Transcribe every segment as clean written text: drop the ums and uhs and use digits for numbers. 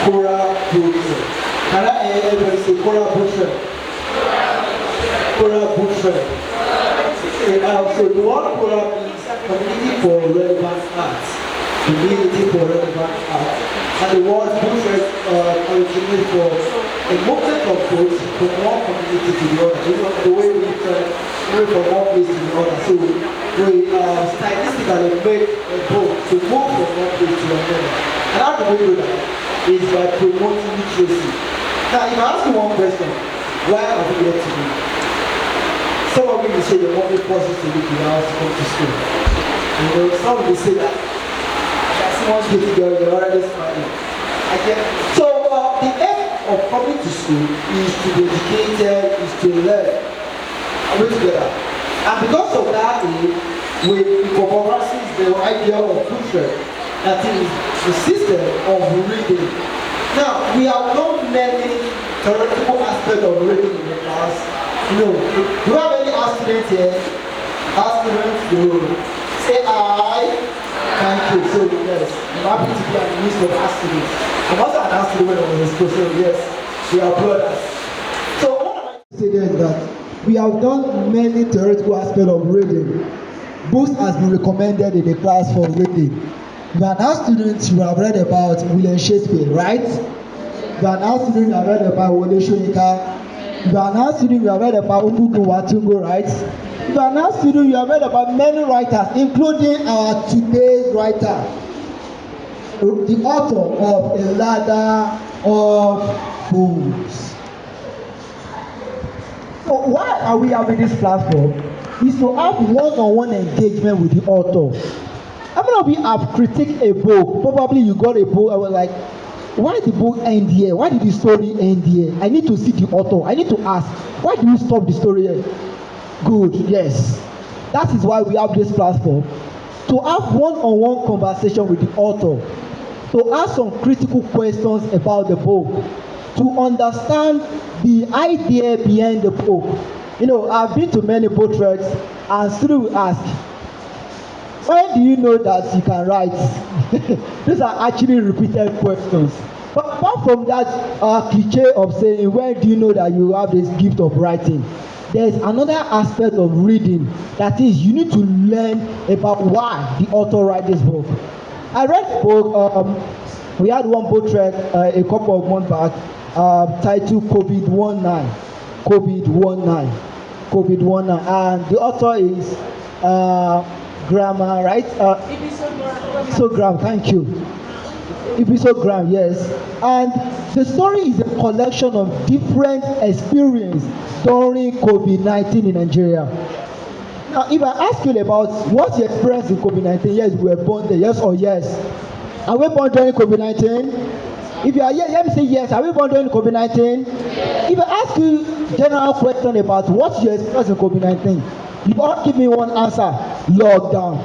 CORA BookTrek. Can I hear everybody say CORA BookTrek? CORA BookTrek. So the word CORA means Community for Relevant Arts. Community for Relevant Arts. And the word BookTrek originates for a movement of books from one community to the other. You know, the way we move from one place to the other. So we stylistically make a book to move from one place to another. And how do we do that? Is by promoting literacy. Now, if I ask you one question, why are we here today? Some of you will say the only person to leave the house to come to school. You know, some will say that someone's getting girl, they're already smiling. So the aim of coming to school is to be educated, is to learn. Are we together? And because of that, we incorporate the idea of BookTrek, that is the system of reading. Now, we have done many theoretical aspects of reading in the class. You know, do you have any students here? Students, you say I. Thank you. So yes, I'm happy to be in the midst of students. I'm also an student when I was in school, so yes, we are brothers. So what am I say there is that we have done many theoretical aspects of reading. Books has been recommended in the class for reading. If you are now students, you have read about William Shakespeare, right? If you are now students, you have read about Wole Soyinka. If you are now students, you have read about Ugugu Watungo, right? If you are now students, you have read about many writers, including our today's writer, the author of A Ladder of Fools. So why are we having this platform? Is to have one-on-one engagement with the author. How many of you have critiqued a book? Probably you got a book, I was like, why did the book end here? Why did the story end here? I need to see the author. I need to ask, why do you stop the story here? Good, yes. That is why we have this platform. To have one-on-one conversation with the author. To ask some critical questions about the book. To understand the idea behind the book. You know, I've been to many book treks and students will ask, when do you know that you can write? These are actually repeated questions. But apart from that cliche of saying, when do you know that you have this gift of writing? There's another aspect of reading, that is, you need to learn about why the author wrote this book. I read a book, we had one book trek a couple of months back, titled COVID-19, and the author is Grammar, right? Ibisogram, thank you. Ibisogram, yes. And the story is a collection of different experiences during COVID-19 in Nigeria. Now, if I ask you about what's your experience in COVID-19, yes, we were born there, yes or yes? Are we born during COVID-19? If you are here, let me say yes. Are we born during COVID-19? Yes. If I ask you general question about what's your experience in COVID-19, you all give me one answer: lockdown.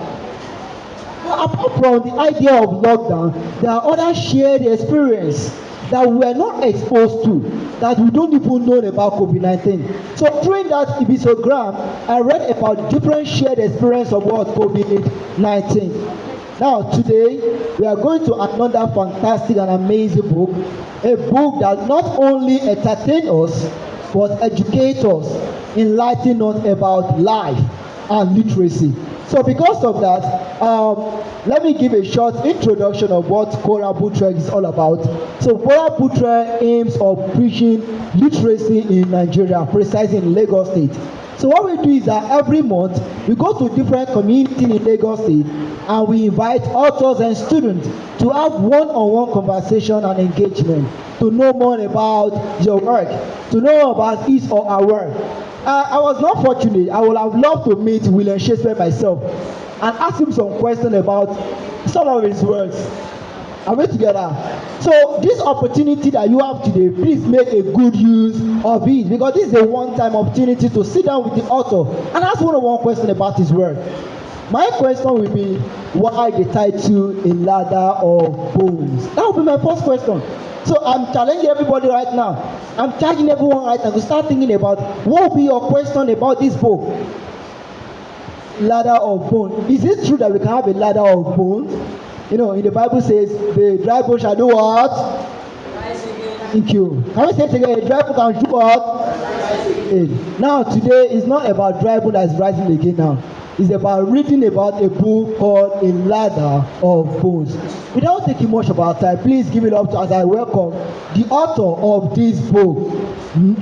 Now, apart from the idea of lockdown, there are other shared experiences that we are not exposed to, that we don't even know about COVID-19. So during that episogram, I read about different shared experience of what COVID-19. Now today, we are going to another fantastic and amazing book, a book that not only entertains us, but educates us, enlightens us about life and literacy. So because of that, let me give a short introduction of what CORA BookTrek is all about. So CORA BookTrek aims of preaching literacy in Nigeria, precisely in Lagos State. So what we do is that every month, we go to different communities in Lagos State and we invite authors and students to have one-on-one conversation and engagement, to know more about your work, to know about his or her work. I was not fortunate. I would have loved to meet William Shakespeare myself and ask him some questions about some of his works. Are we together? So this opportunity that you have today, please make a good use of it, because this is a one-time opportunity to sit down with the author and ask one question about his work. My question will be, why the title A Ladder of Bones? That will be my first question. So I'm challenging everybody right now. I'm charging everyone right now to start thinking about what will be your question about this book. Ladder of bone. Is it true that we can have a ladder of bones? You know, in the Bible says the dry bone shall do what? Thank you. Can we say it again? A dry book can do what? Now today is not about dry book that is rising again now. It's about reading about a book called A Ladder of Bones. Without taking much of our time, please give it up to as I welcome the author of this book,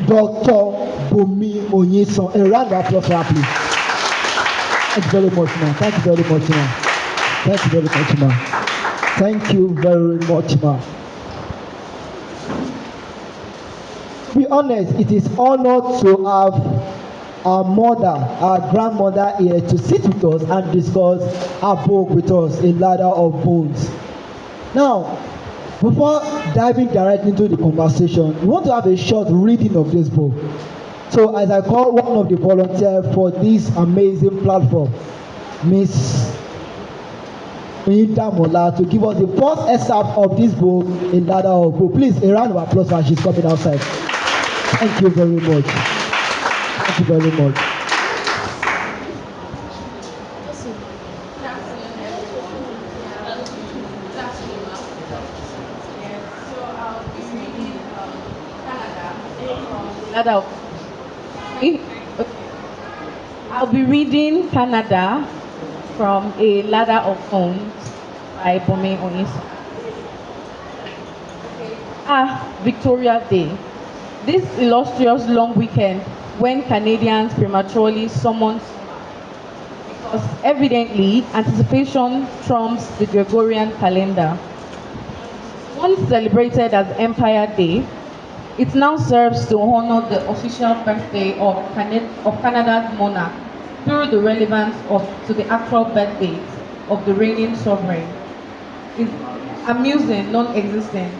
Dr. Bunmi Oyinsan. A round of applause for her, please. Thank you very much, man. Thank you very much, man. Thank you very much, man. Thank you very much, man. To be honest, it is honored to have our mother, our grandmother here to sit with us and discuss our book with us, A Ladder of Bones. Now, before diving directly into the conversation, we want to have a short reading of this book. So, as I call one of the volunteers for this amazing platform, Miss Mola, to give us the first excerpt of this book, A Ladder of Bones. Please, a round of applause while she's coming outside. Thank you very much. Thank you very much. I'll be reading Canada from A Ladder of Bones by Bunmi Oyinsan. Victoria Day. This illustrious long weekend when Canadians prematurely summoned, because evidently anticipation trumps the Gregorian calendar. Once celebrated as Empire Day, it now serves to honor the official birthday of Canada's monarch through the relevance to the actual birthday of the reigning sovereign. It's amusing, non-existent.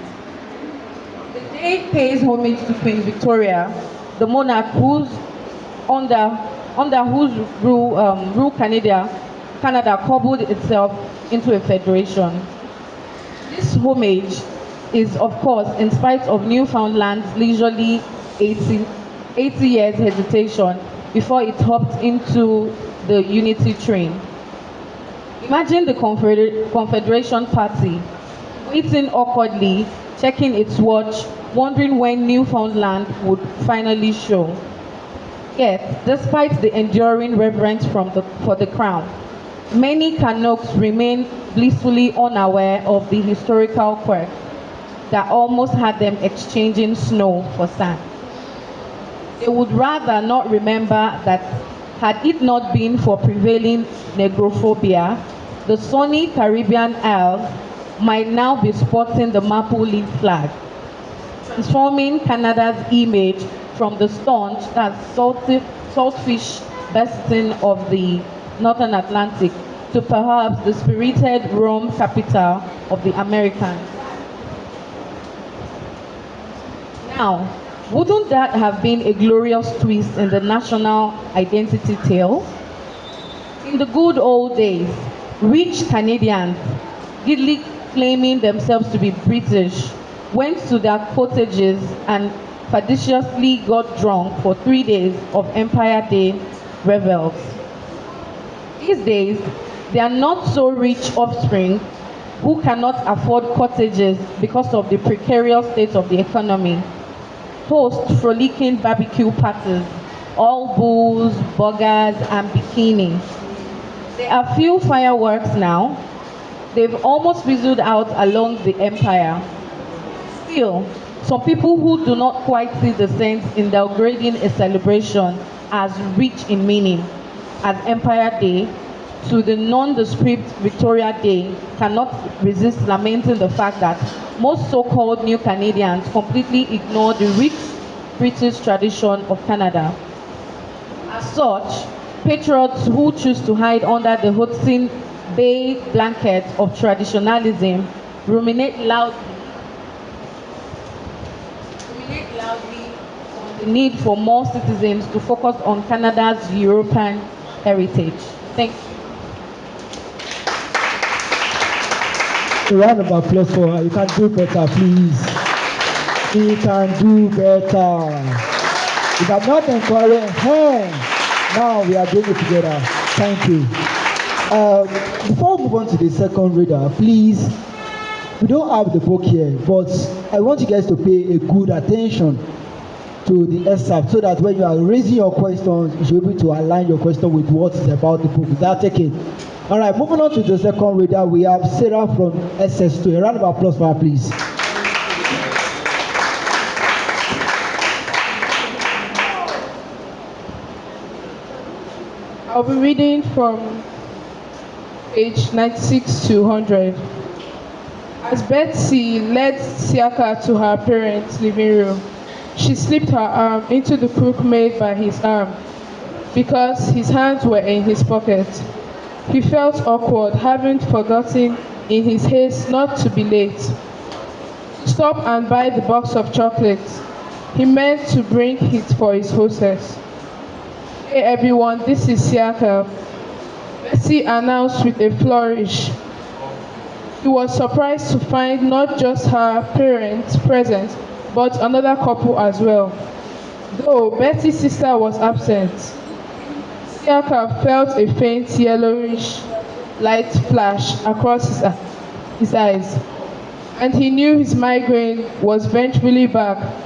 The day pays homage to Queen Victoria, the monarch under whose rule Canada cobbled itself into a federation. This homage is, of course, in spite of Newfoundland's leisurely 80 years hesitation before it hopped into the unity train. Imagine the Confederation Party waiting awkwardly, checking its watch, wondering when Newfoundland would finally show. Yet, despite the enduring reverence for the crown, many Canucks remain blissfully unaware of the historical quirk that almost had them exchanging snow for sand. They would rather not remember that had it not been for prevailing negrophobia, the sunny Caribbean Isles might now be sporting the maple leaf flag, transforming Canada's image from the staunch, saltfish basin of the Northern Atlantic to perhaps the spirited Rome capital of the Americans. Now, wouldn't that have been a glorious twist in the national identity tale? In the good old days, rich Canadians, giddily claiming themselves to be British, went to their cottages and fadishiously got drunk for 3 days of Empire Day revels. These days, they are not so rich offspring who cannot afford cottages because of the precarious state of the economy. Host frolicking barbecue parties, all booze, burgers, and bikini. There are few fireworks now. They've almost fizzled out along the empire. Still, some people who do not quite see the sense in downgrading a celebration as rich in meaning as Empire Day to the nondescript Victoria Day cannot resist lamenting the fact that most so-called new Canadians completely ignore the rich British tradition of Canada. As such, patriots who choose to hide under the Hudson Bay blanket of traditionalism ruminate loudly on the need for more citizens to focus on Canada's European heritage. Thank you. A round of applause for her. You can do better, please. You can do better. You have not encouraged her. Now we are doing it together. Thank you. Before we move on to the second reader, please, We don't have the book here, but I want you guys to pay a good attention to the excerpt so that when you are raising your questions, you should be able to align your question with what is about the book. Is that okay? All right, moving on to the second reader, we have Sarah from SS2. A round of applause for her, please. I'll be reading from page 96 to 100. As Betsy led Siaka to her parents' living room, she slipped her arm into the crook made by his arm because his hands were in his pocket. He felt awkward, having forgotten in his haste not to be late. To stop and buy the box of chocolates he meant to bring it for his hostess. Hey everyone, this is Siaka, Betsy announced with a flourish. He was surprised to find not just her parents present, but another couple as well. Though Betsy's sister was absent, Siaka felt a faint yellowish light flash across his eyes, and he knew his migraine was eventually back.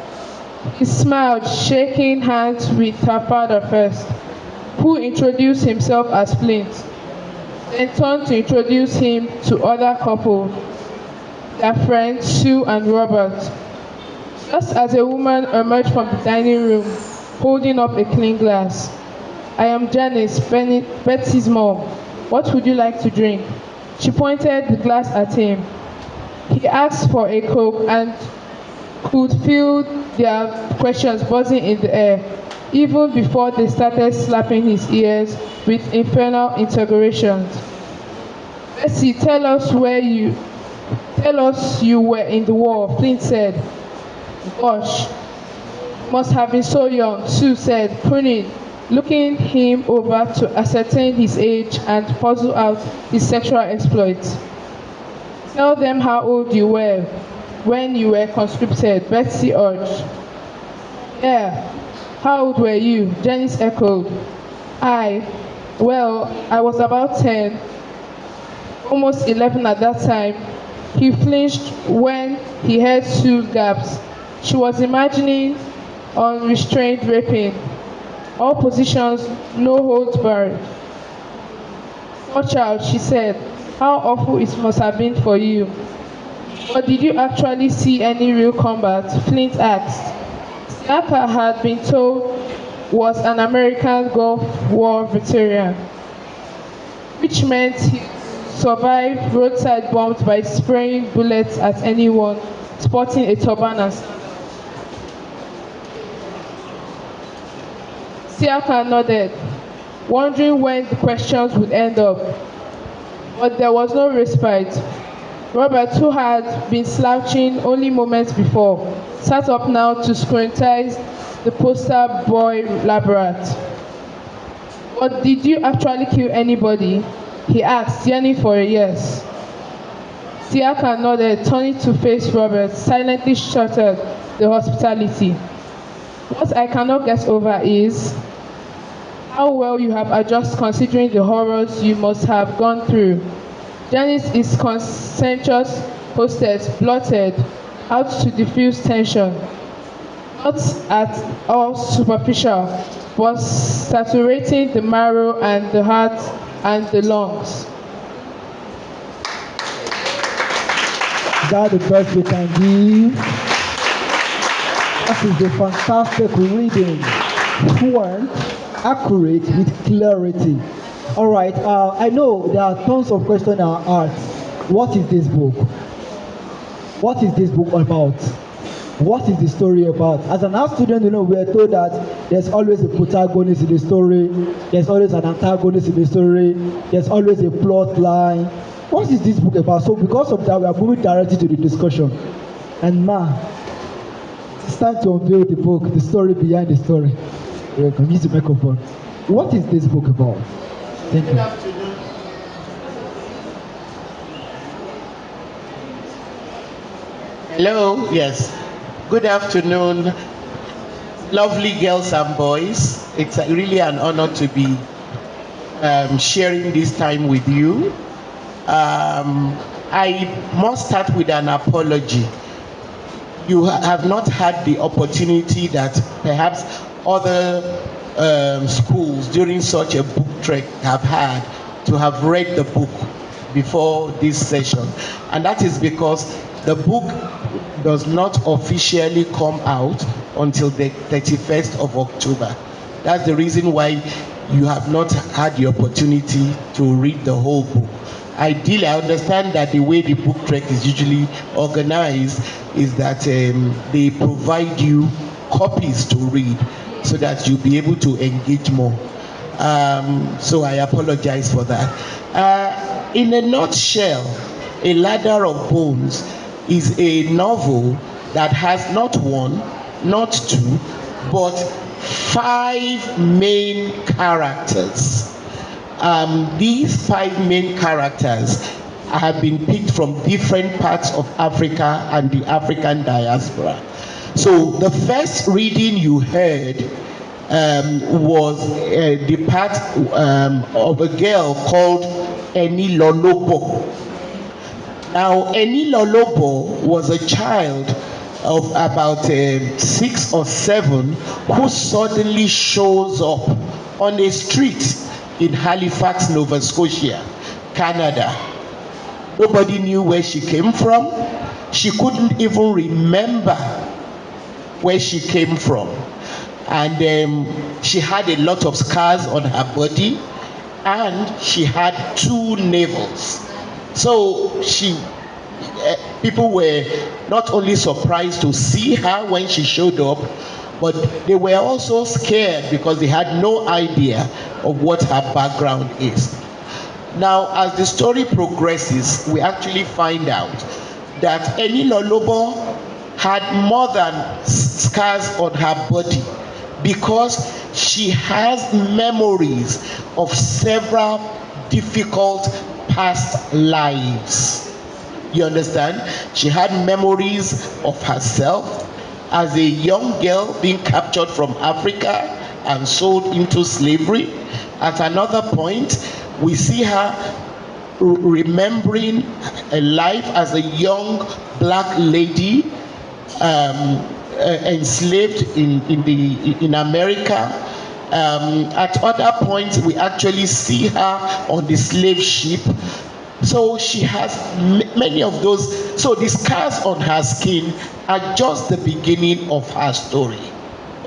He smiled, shaking hands with her father first, who introduced himself as Flint, then turned to introduce him to other couple, their friends Sue and Robert. Just as a woman emerged from the dining room, holding up a clean glass. I am Janice, Betsy's mom. What would you like to drink? She pointed the glass at him. He asked for a Coke and could feel their questions buzzing in the air, even before they started slapping his ears with infernal interrogations. Betsy, tell us you were in the war, Flint said. Gosh, must have been so young, Sue said, pruning, looking him over to ascertain his age and puzzle out his sexual exploits. Tell them how old you were when you were conscripted, Betsy urged. Yeah, how old were you? Janice echoed. Well, I was about 10, almost 11 at that time. He flinched when he heard Sue gasp. She was imagining unrestrained raping. All positions, no holds barred. Poor child, she said, how awful it must have been for you. But did you actually see any real combat? Flint asked. Siaka had been told was an American Gulf War veteran, which meant he survived roadside bombs by spraying bullets at anyone sporting a turban and sandals. Siaka nodded, wondering when the questions would end up. But there was no respite. Robert, who had been slouching only moments before, sat up now to scrutinize the poster boy Labrat. But did you actually kill anybody? He asked, yearning for a yes. Siaka nodded, turning to face Robert, silently shuttered the hospitality. What I cannot get over is how well you have adjusted considering the horrors you must have gone through. Janice is conscientious hostess, blotted out to diffuse tension, not at all superficial, but saturating the marrow and the heart and the lungs. That's the best we can give. That is a fantastic reading. Fluent, accurate, with clarity. All right, I know there are tons of questions in our hearts. What is this book? What is this book about? What is the story about? As an art student, we are told that there's always a protagonist in the story, there's always an antagonist in the story, there's always a plot line. What is this book about? So because of that, we are moving directly to the discussion. And it's time to unveil the book, the story behind the story. You're going to use the microphone. What is this book about? Thank you. Good afternoon. Hello, yes. Good afternoon, lovely girls and boys. It's really an honor to be sharing this time with you. I must start with an apology. You have not had the opportunity that perhaps other schools during such a book trek have had to have read the book before this session. And that is because the book does not officially come out until the 31st of October. That's the reason why you have not had the opportunity to read the whole book. Ideally, I understand that the way the book trek is usually organized is that they provide you copies to read so that you'll be able to engage more. So I apologize for that. In a nutshell, A Ladder of Bones is a novel that has not one, not two, but 5 main characters. These 5 main characters have been picked from different parts of Africa and the African diaspora. So the first reading you heard was the part of a girl called Eni Lolobo. Now, Eni Lolobo was a child of about 6 or 7 who suddenly shows up on a street in Halifax, Nova Scotia, Canada. Nobody knew where she came from. She couldn't even remember where she came from. And she had a lot of scars on her body, and she had 2 navels. So people were not only surprised to see her when she showed up, but they were also scared because they had no idea of what her background is. Now, as the story progresses, we actually find out that Eni Lolobo had more than scars on her body because she has memories of several difficult past lives. You understand? She had memories of herself as a young girl being captured from Africa and sold into slavery. At another point, we see her remembering a life as a young black lady enslaved in America. At other points, we actually see her on the slave ship. So she has many of those. So the scars on her skin are just the beginning of her story.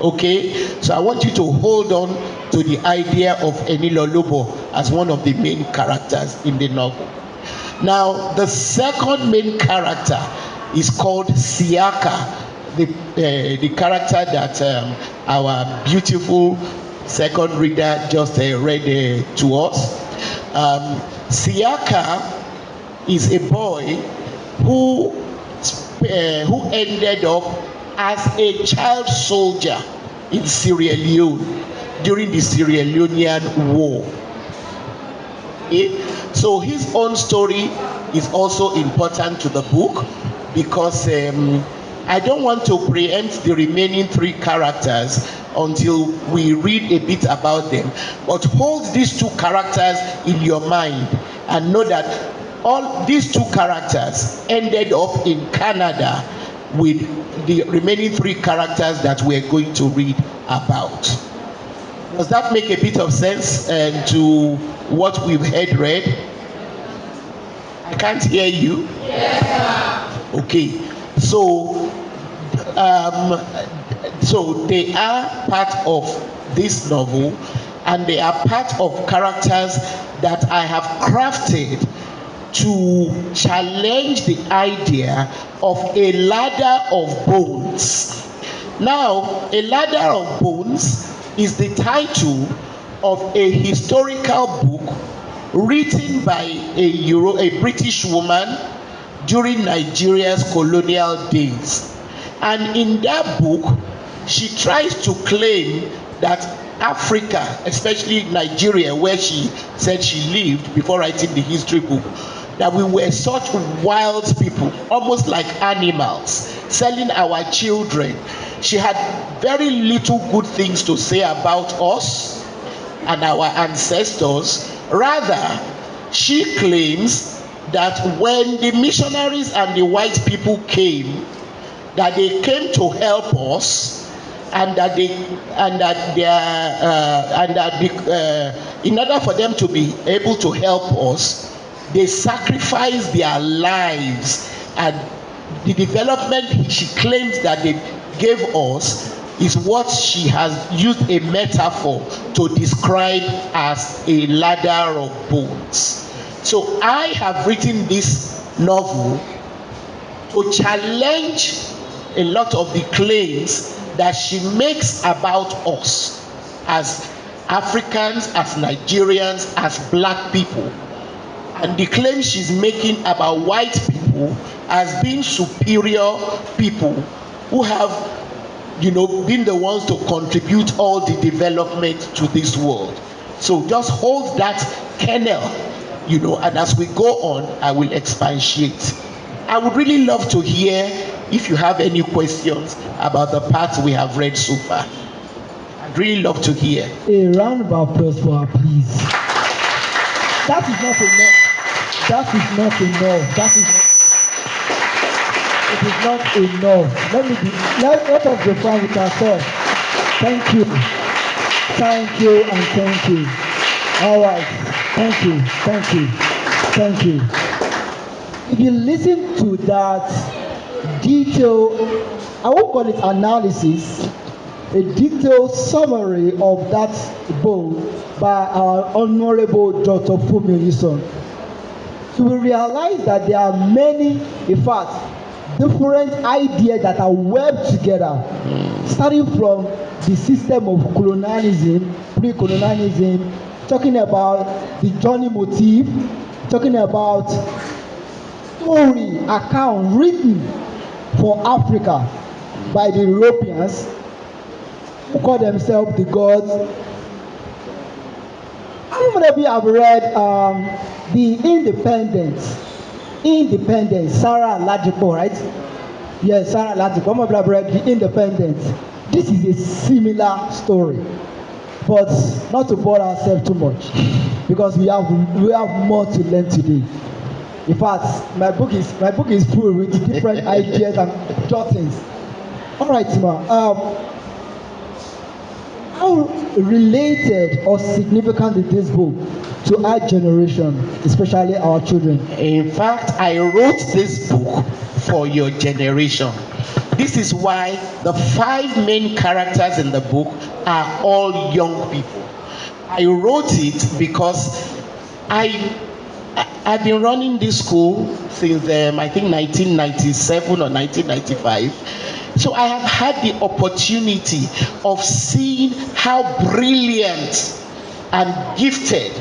Okay? So I want you to hold on to the idea of Eni Lolobo as one of the main characters in the novel. Now, the second main character is called Siaka, the character that our beautiful second reader just read to us. Siaka is a boy who ended up as a child soldier in Sierra Leone during the Sierra Leonean War. Okay? So his own story is also important to the book because I don't want to preempt the remaining 3 characters until we read a bit about them. But hold these 2 characters in your mind and know that all these 2 characters ended up in Canada with the remaining 3 characters that we're going to read about. Does that make a bit of sense to what we've read? I can't hear you. Yes, sir. Okay. So they are part of this novel, and they are part of characters that I have crafted to challenge the idea of a ladder of bones. Now, A Ladder of Bones is the title of a historical book written by a British woman during Nigeria's colonial days. And in that book, she tries to claim that Africa, especially Nigeria, where she said she lived before writing the history book, that we were such wild people, almost like animals, selling our children. She had very little good things to say about us and our ancestors. Rather, she claims that when the missionaries and the white people came, that they came to help us, and that in order for them to be able to help us, they sacrificed their lives, and the development she claims that they gave us is what she has used a metaphor to describe as a ladder of bones. So I have written this novel to challenge a lot of the claims that she makes about us as Africans, as Nigerians, as black people, and the claim she's making about white people as being superior people who have, been the ones to contribute all the development to this world. So just hold that kernel, and as we go on, I will expatiate. I would really love to hear if you have any questions about the parts we have read so far. I'd really love to hear. A round of applause for her, please. That is not enough. That is not enough. It is not enough. Let us be frank with ourselves. Thank you. Thank you and thank you. All right. Thank you. If you listen to that detailed, I won't call it analysis, a detailed summary of that book by our Honorable Dr. Bunmi Oyinsan, you will realize that there are many, in fact, different ideas that are webbed together, starting from the system of colonialism, pre-colonialism, talking about the journey motif, talking about story, account written for Africa by the Europeans who call themselves the gods. How many of you have read the Independence, Sarah Ladipo, right? Yes, Sarah Ladipo. How many of you have read the Independence? This is a similar story, but not to bore ourselves too much, because we have more to learn today. In fact, my book is full with different ideas and jottings. All right, Tima. How related or significant is this book to our generation, especially our children? In fact, I wrote this book for your generation. This is why the 5 main characters in the book are all young people. I wrote it because I've been running this school since I think 1997 or 1995. So I have had the opportunity of seeing how brilliant and gifted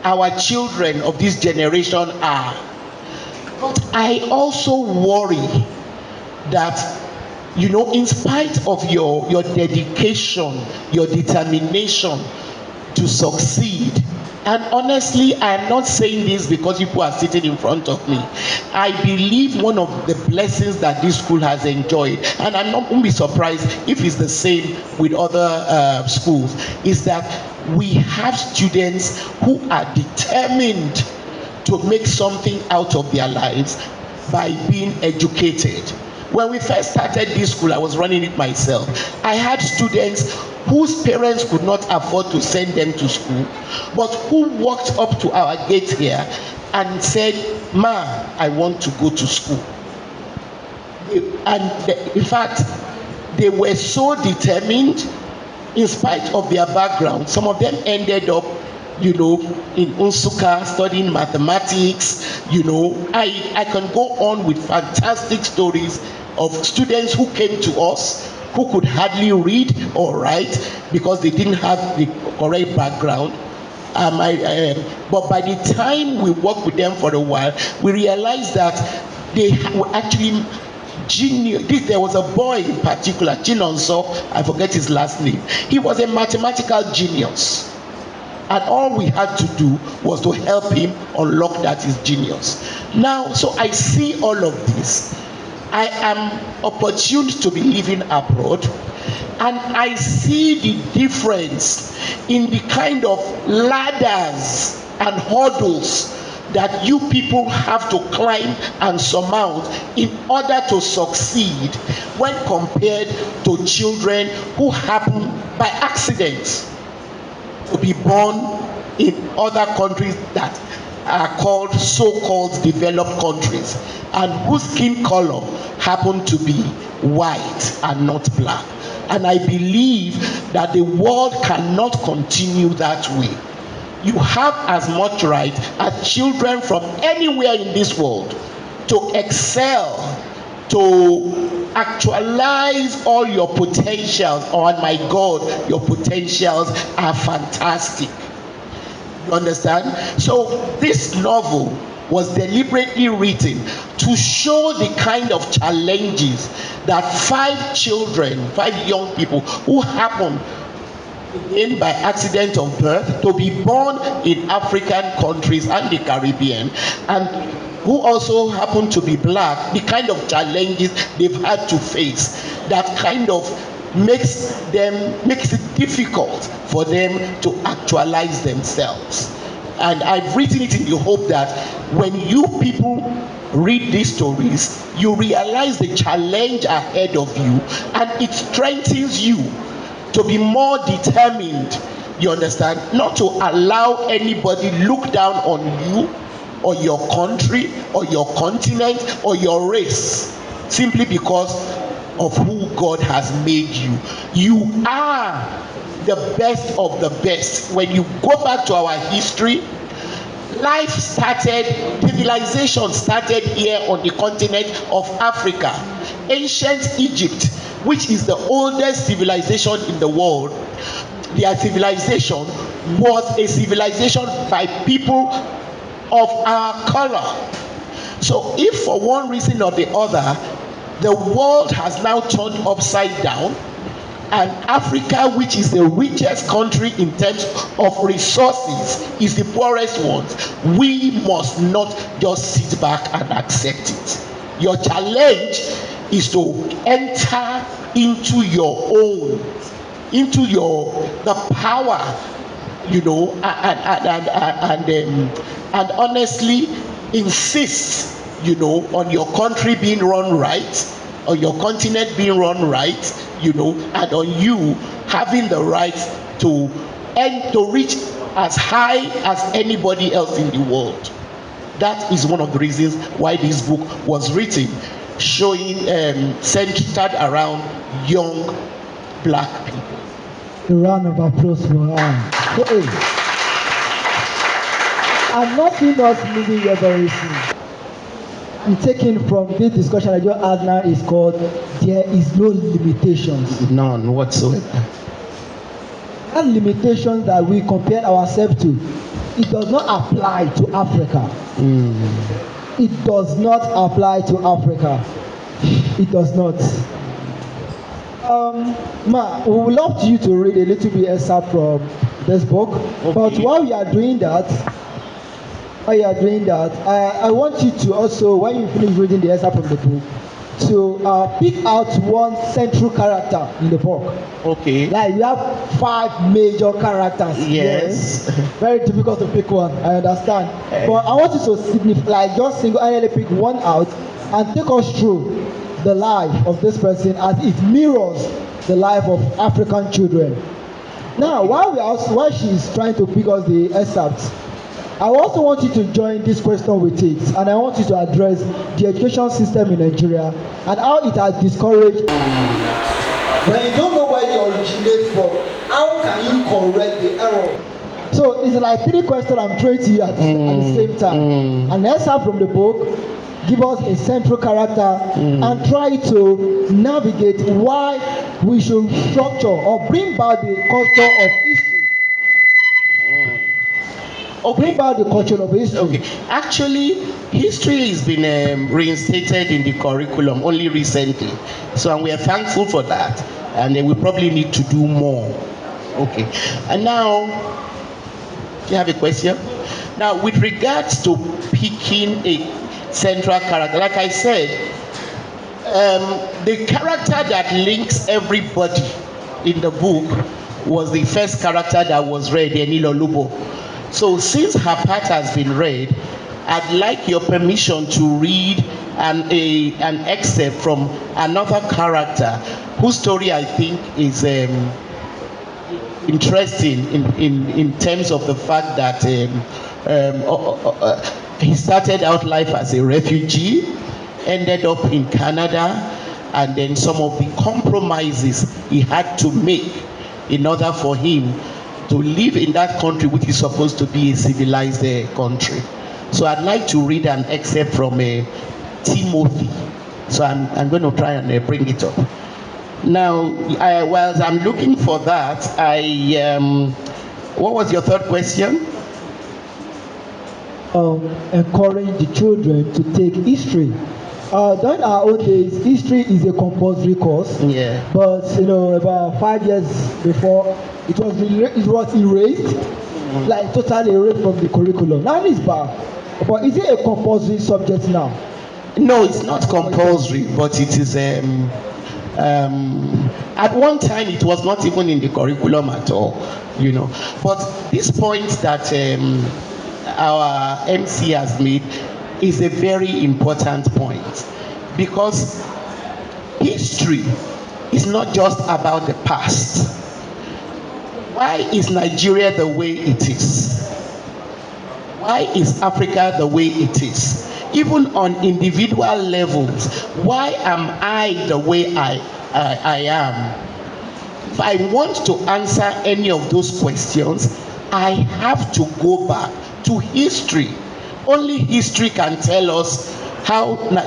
our children of this generation are. But I also worry that, in spite of your dedication, your determination to succeed, and honestly, I am not saying this because people are sitting in front of me. I believe one of the blessings that this school has enjoyed, and I'm not going to be surprised if it's the same with other schools, is that we have students who are determined to make something out of their lives by being educated. When we first started this school, I was running it myself. I had students whose parents could not afford to send them to school, but who walked up to our gate here and said, "Ma, I want to go to school." And in fact, they were so determined, in spite of their background. Some of them ended up, in Nsukka studying mathematics. I can go on with fantastic stories of students who came to us who could hardly read or write because they didn't have the correct background. But by the time we worked with them for a while, we realized that they were actually genius. There was a boy in particular, Chinonso, I forget his last name. He was a mathematical genius. And all we had to do was to help him unlock that his genius. Now, so I see all of this. I am opportune to be living abroad, and I see the difference in the kind of ladders and hurdles that you people have to climb and surmount in order to succeed when compared to children who happen by accident to be born in other countries that are called so-called developed countries and whose skin color happen to be white and not black. And I believe that the world cannot continue that way. You have as much right as children from anywhere in this world to excel, to actualize all your potentials. Oh my God, your potentials are fantastic. You understand? So this novel was deliberately written to show the kind of challenges that 5 young people who happened in by accident of birth to be born in African countries and the Caribbean, and who also happen to be black, the kind of challenges they've had to face that kind of makes it difficult for them to actualize themselves. And I've written it in the hope that when you people read these stories, you realize the challenge ahead of you, and it strengthens you to be more determined, you understand, not to allow anybody look down on you or your country or your continent or your race simply because of who God has made you. You are the best of the best. When you go back to our history, life started, civilization started here on the continent of Africa. Ancient Egypt, which is the oldest civilization in the world, their civilization was a civilization by people of our color. So if for one reason or the other, the world has now turned upside down, and Africa, which is the richest country in terms of resources, is the poorest one, we must not just sit back and accept it. Your challenge is to enter into your own, into the power, you know, and honestly insist, you know, on your country being run right, on your continent being run right, you know, and on you having the right to reach as high as anybody else in the world. That is one of the reasons why this book was written, showing centered around young black people. A round of applause for her. Hey. I'm not seeing us moving here very soon. I'm taking from this discussion I just had now is called "There is no limitations." None whatsoever. That limitations that we compare ourselves to, it does not apply to Africa. It does not apply to Africa. It does not. Ma, we would love you to read a little bit excerpt from this book. Okay. But while you are doing that, I want you to also, when you finish reading the excerpt from the book, to pick out one central character in the book. Okay. Like you have 5 major characters. Yes. Very difficult to pick one. I understand. But I want you to just single-handedly pick one out and take us through the life of this person as it mirrors the life of African children. Now, while she is trying to pick us the excerpts, I also want you to join this question with it, and I want you to address the education system in Nigeria and how it has discouraged. When you don't know where you originate from, how can you correct the error? So it's like 3 questions I'm throwing to you at the same time. An excerpt from the book, give us a central character, and try to navigate why we should structure or bring back the culture of history. Bring back the culture of history. Okay. Actually, history has been reinstated in the curriculum only recently. So we are thankful for that. And we probably need to do more. Okay. And now, do you have a question? Now, with regards to picking a central character, like I said, the character that links everybody in the book was the first character that was read, Enilo Lubo. So since her part has been read, I'd like your permission to read an excerpt from another character whose story I think is interesting in terms of the fact that he started out life as a refugee, ended up in Canada, and then some of the compromises he had to make in order for him to live in that country which is supposed to be a civilized country. So I'd like to read an excerpt from Timothy. So I'm going to try and bring it up. Now, whilst I'm looking for that, what was your third question? Encourage the children to take history. During our old days, history is a compulsory course. Yeah. But about 5 years before, it was erased, like totally erased from the curriculum. Now it's back. But is it a compulsory subject now? No, it's not compulsory, but it is. At one time, it was not even in the curriculum at all, But this point that our MC has made is a very important point, because history is not just about the past. Why is Nigeria the way it is? Why is Africa the way it is? Even on individual levels, why am I the way I am? If I want to answer any of those questions, I have to go back to history. Only history can tell us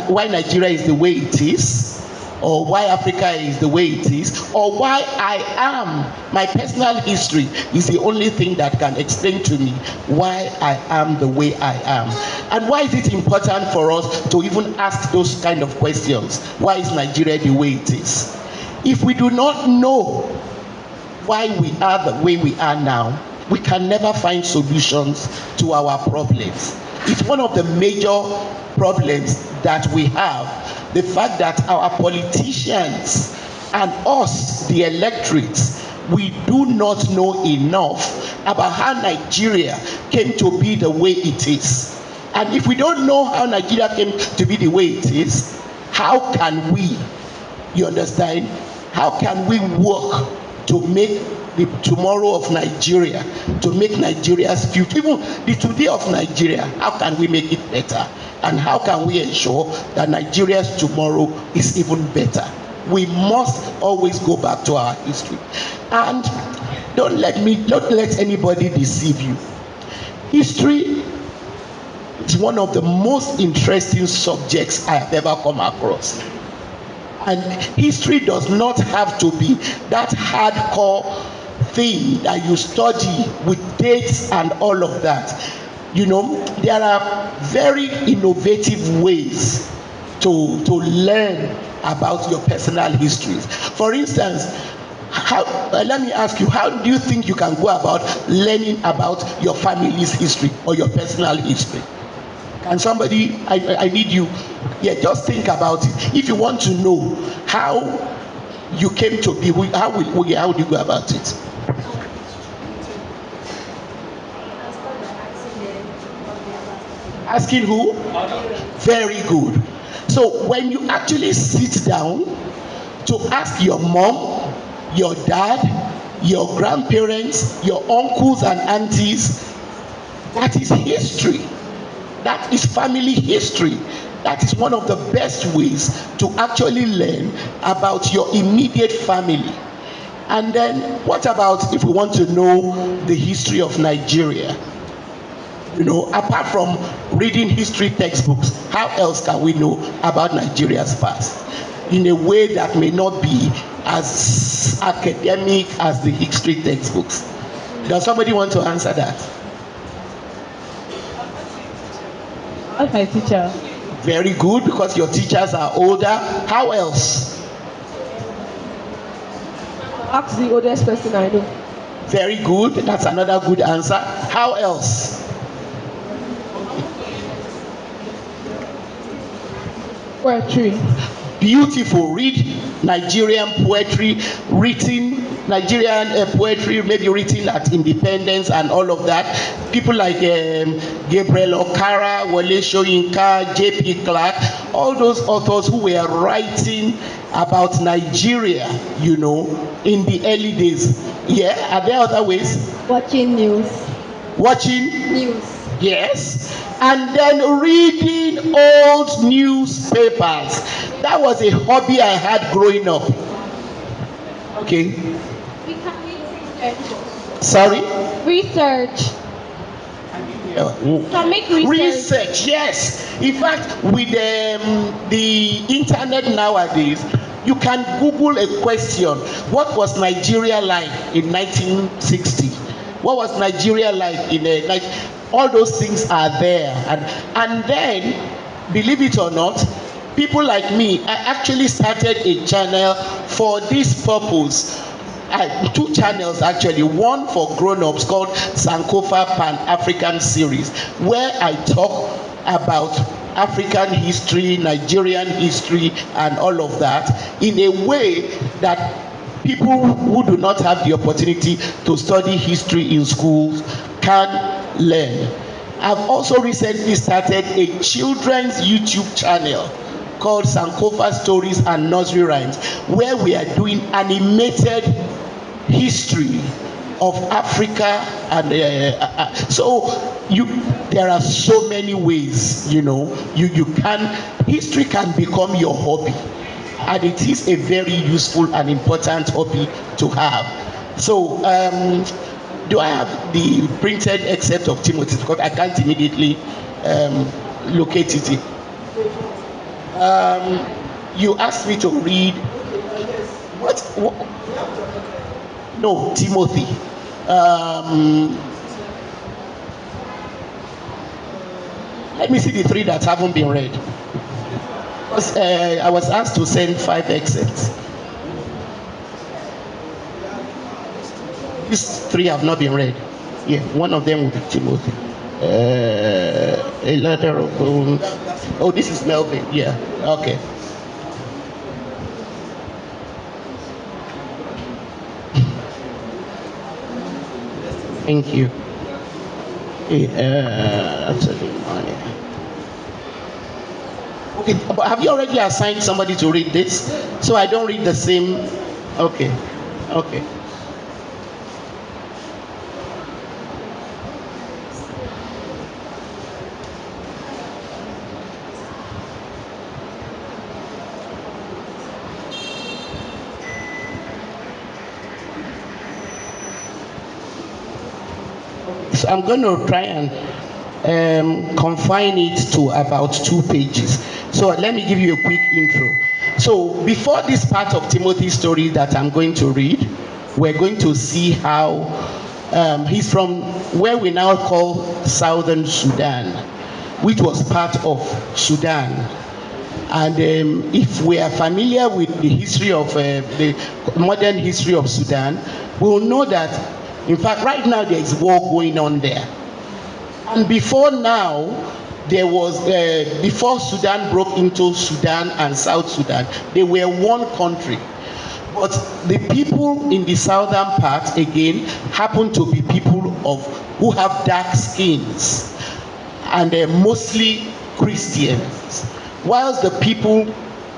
why Nigeria is the way it is, or why Africa is the way it is, or why I am. My personal history is the only thing that can explain to me why I am the way I am. And why is it important for us to even ask those kind of questions? Why is Nigeria the way it is? If we do not know why we are the way we are now, we can never find solutions to our problems. It's one of the major problems that we have, the fact that our politicians and us, the electorates, we do not know enough about how Nigeria came to be the way it is. And if we don't know how Nigeria came to be the way it is, how can we, you understand, how can we work to make the tomorrow of Nigeria, to make Nigeria's future, even the today of Nigeria, how can we make it better? And how can we ensure that Nigeria's tomorrow is even better? We must always go back to our history. And don't let anybody deceive you. History is one of the most interesting subjects I have ever come across. And history does not have to be that hardcore thing that you study with dates and all of that. There are very innovative ways to learn about your personal histories. For instance, let me ask you, how do you think you can go about learning about your family's history or your personal history? Can somebody, I need you, just think about it. If you want to know how you came to be, how do you go about it? Asking who? Very good. So when you actually sit down to ask your mom, your dad, your grandparents, your uncles and aunties, that is history. That is family history. That is one of the best ways to actually learn about your immediate family. And then what about if we want to know the history of Nigeria? Apart from reading history textbooks, how else can we know about Nigeria's past in a way that may not be as academic as the history textbooks? Does somebody want to answer that? That's my teacher. Very good, because your teachers are older. How else? Ask the oldest person I know. Very good. That's another good answer. How else? Poetry. Beautiful. Read Nigerian poetry written Nigerian poetry, maybe written at independence and all of that. People like Gabriel Okara, Wole Soyinka, J.P. Clark, all those authors who were writing about Nigeria, you know, in the early days. Yeah, are there other ways? Watching news. Watching? News. Yes. And then reading old newspapers. That was a hobby I had growing up. Okay. We can make research. Sorry? Research. Can make research. Research, yes. In fact, with the internet nowadays, you can Google a question. What was Nigeria like in 1960? What was Nigeria like in like all those things are there, and then, believe it or not, people like me, I actually started a channel for this purpose. Two channels actually, one for grown-ups called Sankofa Pan-African series, where I talk about African history, Nigerian history, and all of that in a way that people who do not have the opportunity to study history in schools can learn. I've also recently started a children's YouTube channel called Sankofa Stories and Nursery Rhymes, where we are doing animated history of Africa, and so there are so many ways, you know, you can, history can become your hobby, and it is a very useful and important hobby to have. So do I have the printed excerpt of Timothy, because I can't immediately locate it. You asked me to read what? No, Timothy. Let me see the three that haven't been read. Because I was asked to send 5 excerpts. These 3 have not been read. Yeah, one of them will be Timothy. A letter of bone. Oh, this is Melvin. Yeah. Okay. Thank you. Okay, but have you already assigned somebody to read this? So I don't read the same. Okay. Okay. So I'm going to try and confine it to about 2 pages. So let me give you a quick intro. So before this part of Timothy's story that I'm going to read, we're going to see how he's from where we now call Southern Sudan, which was part of Sudan. And if we are familiar with the history of the modern history of Sudan, we'll know that, in fact, right now there is war going on there. And before now, there was, before Sudan broke into Sudan and South Sudan, they were one country. But the people in the southern part, again, happen to be people who have dark skins. And they're mostly Christians. Whilst the people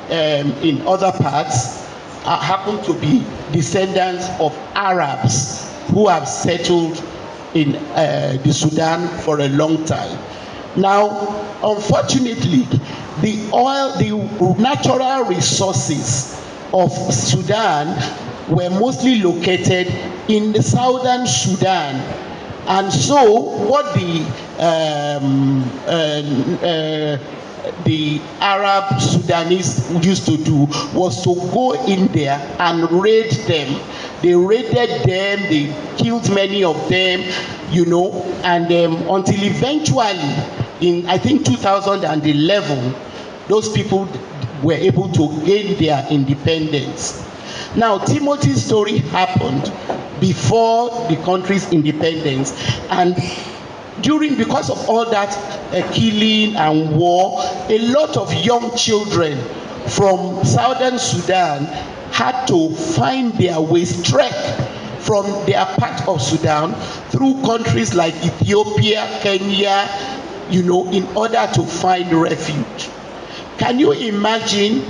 in other parts happen to be descendants of Arabs who have settled in the Sudan for a long time. Now, unfortunately, the natural resources of Sudan were mostly located in the southern Sudan. And so what the Arab Sudanese used to do was to go in there and raid them. They raided them, they killed many of them, you know, and until eventually in, I think, 2011, those people were able to gain their independence. Now, Timothy's story happened before the country's independence, and because of all that killing and war, a lot of young children from southern Sudan had to find their ways, trek from their part of Sudan through countries like Ethiopia, Kenya, in order to find refuge. Can you imagine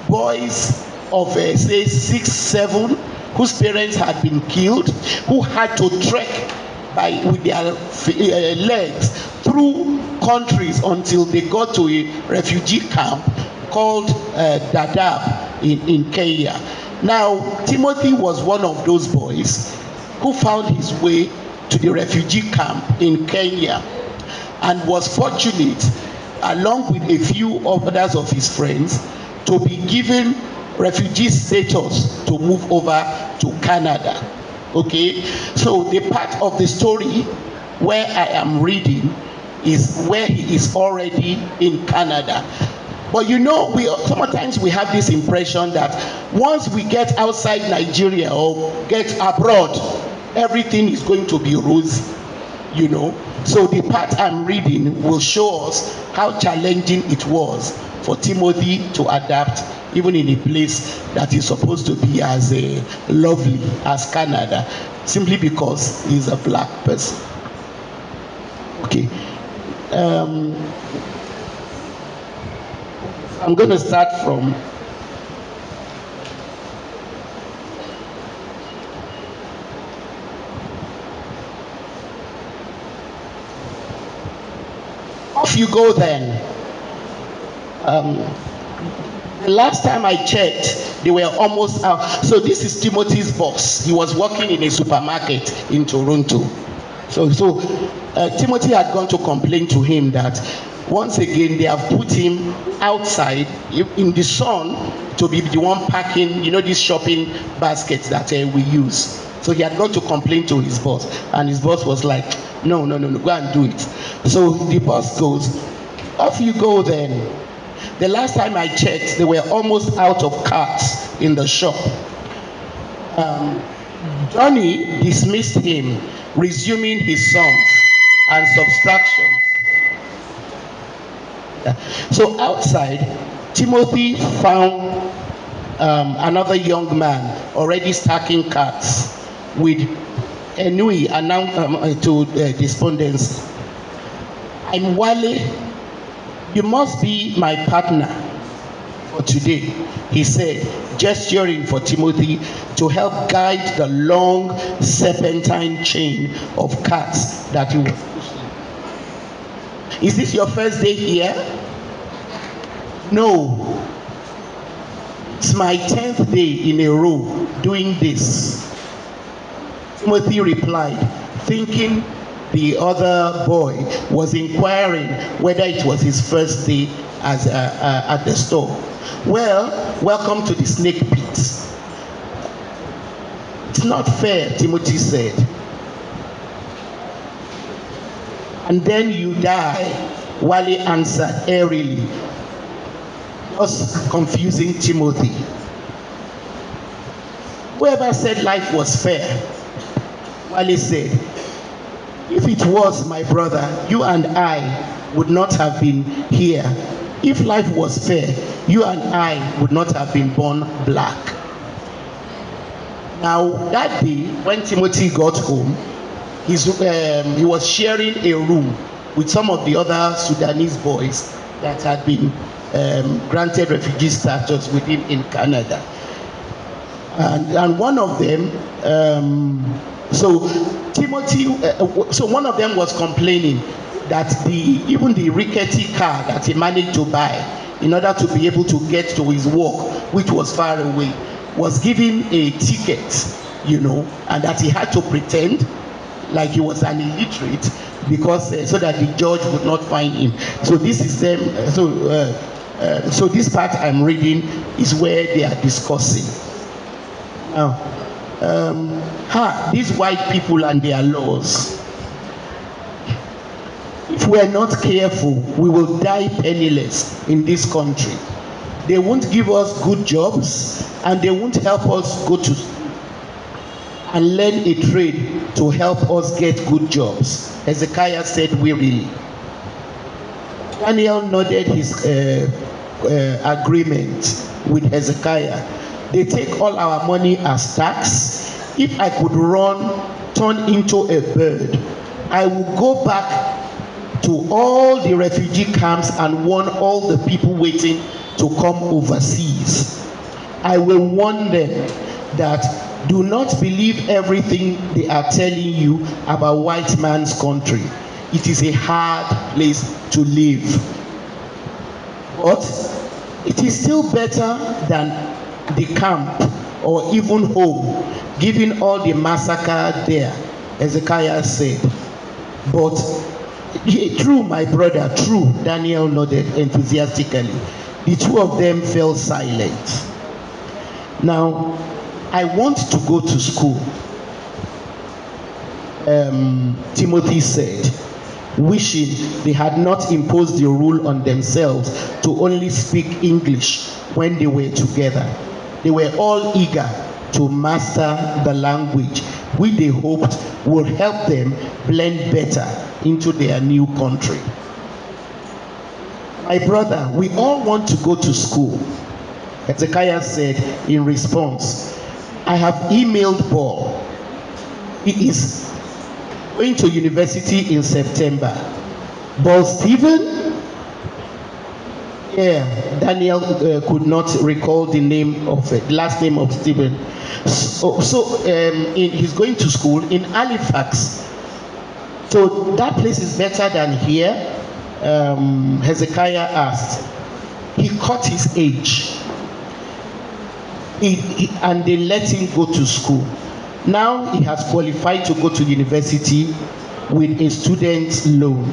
boys of say 6, 7 whose parents had been killed, who had to trek with their legs through countries until they got to a refugee camp called Dadaab in Kenya? Now, Timothy was one of those boys who found his way to the refugee camp in Kenya and was fortunate, along with a few others of his friends, to be given refugee status to move over to Canada. Okay, so the part of the story where I am reading is where he is already in Canada. But sometimes we have this impression that once we get outside Nigeria or get abroad, everything is going to be rosy, So the part I'm reading will show us how challenging it was for Timothy to adapt, even in a place that is supposed to be as lovely as Canada, simply because he's a black person. Okay. I'm going to start from off you go then. The last time I checked, they were almost out. So this is Timothy's boss. He was working in a supermarket in Toronto. So Timothy had gone to complain to him that once again they have put him outside in the sun to be the one packing, these shopping baskets that we use. So he had gone to complain to his boss, and his boss was like, no, go and do it. So the boss goes, off you go then. The last time I checked, they were almost out of carts in the shop. Johnny dismissed him, resuming his sums and subtractions. So outside, Timothy found another young man already stacking carts with Enui to despondency. I'm Wale. You must be my partner for today, he said, gesturing for Timothy to help guide the long serpentine chain of carts that he was pushing. Is this your first day here? No. It's my 10th day in a row doing this, Timothy replied, thinking the other boy was inquiring whether it was his first day at the store. Well, welcome to the snake pit. It's not fair, Timothy said. And then you die, Wale answered airily, just confusing Timothy. Whoever said life was fair? Wale said, if it was, my brother, you and I would not have been here. If life was fair, you and I would not have been born black. Now, that day, when Timothy got home, he was sharing a room with some of the other Sudanese boys that had been granted refugee status with him in Canada. And one of them, so one of them was complaining that even the rickety car that he managed to buy in order to be able to get to his work, which was far away, was given a ticket, and that he had to pretend like he was an illiterate because so that the judge would not find him. So this is them. So this part I'm reading is where they are discussing. Now, these white people and their laws. If we are not careful, we will die penniless in this country. They won't give us good jobs, and they won't help us go to school and learn a trade to help us get good jobs, Hezekiah said wearily. Daniel nodded his agreement with Hezekiah, They take all our money as tax. If I could turn into a bird, I would go back to all the refugee camps and warn all the people waiting to come overseas. I will warn them that do not believe everything they are telling you about white man's country. It is a hard place to live. But it is still better than the camp or even home, given all the massacre there, Hezekiah said. But true, my brother, true, Daniel nodded enthusiastically. The two of them fell silent. Now, I want to go to school, Timothy said, wishing they had not imposed the rule on themselves to only speak English when they were together. They were all eager to master the language, which they hoped would help them blend better into their new country. My brother, we all want to go to school, Hezekiah said in response. I have emailed Paul. He is going to university in September. But Stephen? Yeah, Daniel could not recall the name of it, last name of Stephen. He's going to school in Halifax. So that place is better than here? Hezekiah asked. He cut his age. And they let him go to school. Now he has qualified to go to university with a student loan.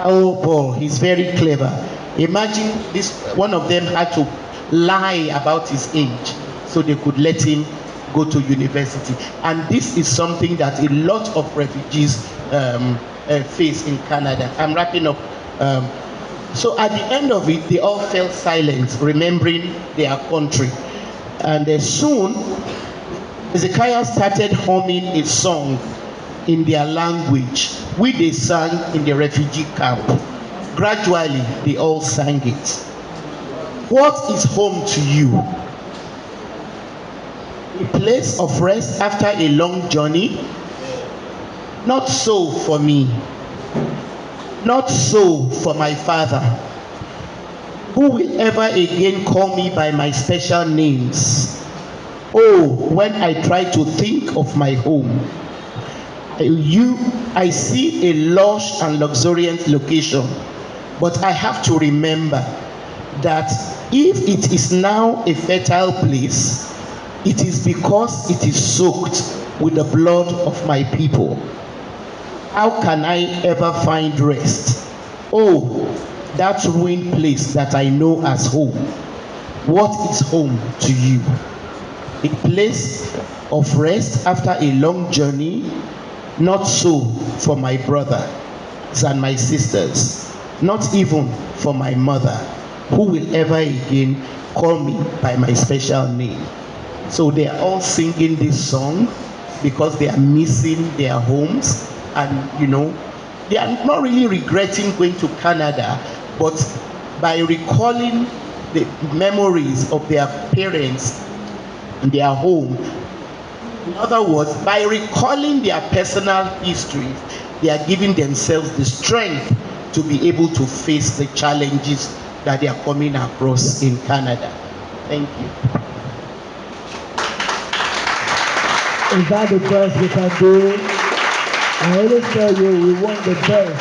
Oh boy, he's very clever. Imagine this, one of them had to lie about his age so they could let him go to university. And this is something that a lot of refugees face in Canada. I'm wrapping up. So at the end of it, they all fell silent, remembering their country. And soon, Hezekiah started humming a song in their language, which they sang in the refugee camp. Gradually, they all sang it. What is home to you? A place of rest after a long journey? Not so for me. Not so for my father. Who will ever again call me by my special names? Oh, when I try to think of my home, I see a lush and luxuriant location, but I have to remember that if it is now a fertile place, it is because it is soaked with the blood of my people. How can I ever find rest? Oh, that ruined place that I know as home. What is home to you? A place of rest after a long journey? Not so for my brothers and my sisters, not even for my mother, who will ever again call me by my special name. So they are all singing this song because they are missing their homes. And they are not really regretting going to Canada, but by recalling the memories of their parents and their home, in other words, by recalling their personal history, they are giving themselves the strength to be able to face the challenges that they are coming across in Canada. Thank you. Is that the best we can do? I always tell you, we want the best.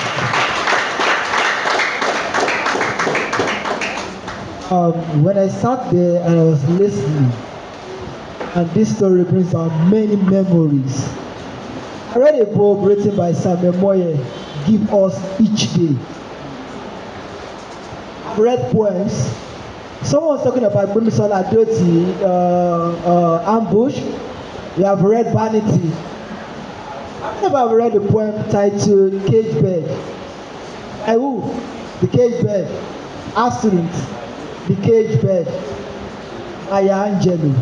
When I sat there and I was listening, and this story brings out many memories. I read a book written by Samuel Moye, Give Us Each Day. I've read poems. Someone was talking about Bunmi Oyinsan, Ambush. We have read Vanity. I've never read a poem titled Cage Bird. By who? The Cage Bird. Asterisk. The Cage Bird. Maya Angelou.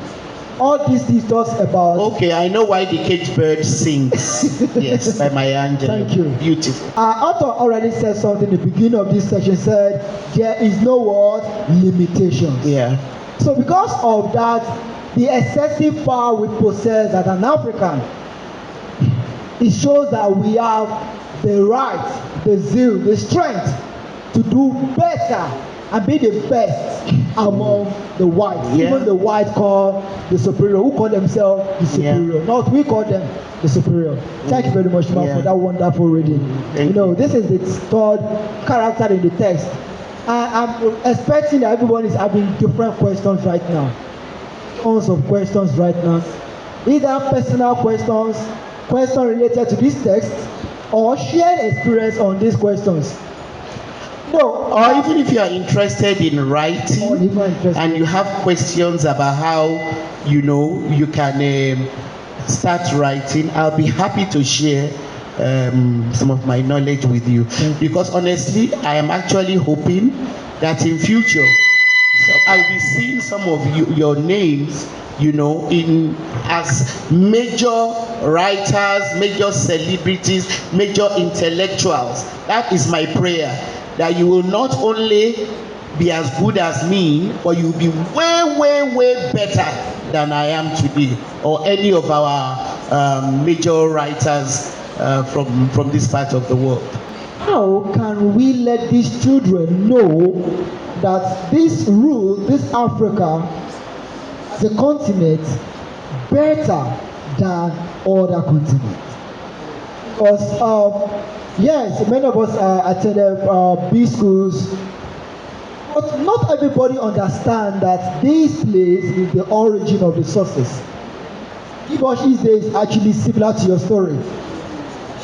All these things talks about. Okay, I know why the cage bird sings. Yes, by Maya Angelou. Thank you. Beautiful. Our author already said something in the beginning of this section. Said there is no word limitations. Yeah. So because of that, the excessive power we possess as an African, it shows that we have the right, the zeal, the strength to do better and be the best among the whites. Yeah. Even the white call the superior, who call themselves the superior. Not we call them the superior. Thank you very much, ma'am, for that wonderful reading. Thank you. This is the third character in the text. I'm expecting that everyone is having different questions right now. Tons of questions right now. Either personal questions, questions related to this text, or shared experience on these questions. No, or even if you are interested in writing and you have questions about how you can start writing, I'll be happy to share some of my knowledge with you. Because honestly, I am actually hoping that in future I'll be seeing some of your names in as major writers, major celebrities, major intellectuals. That is my prayer, that you will not only be as good as me, but you'll be way better than I am today, or any of our major writers from this part of the world. How can we let these children know that this Africa, as a continent, better than other continents? Because yes, many of us attended B schools, but not everybody understands that this place is the origin of the sources. Ibo's Day is actually similar to your story.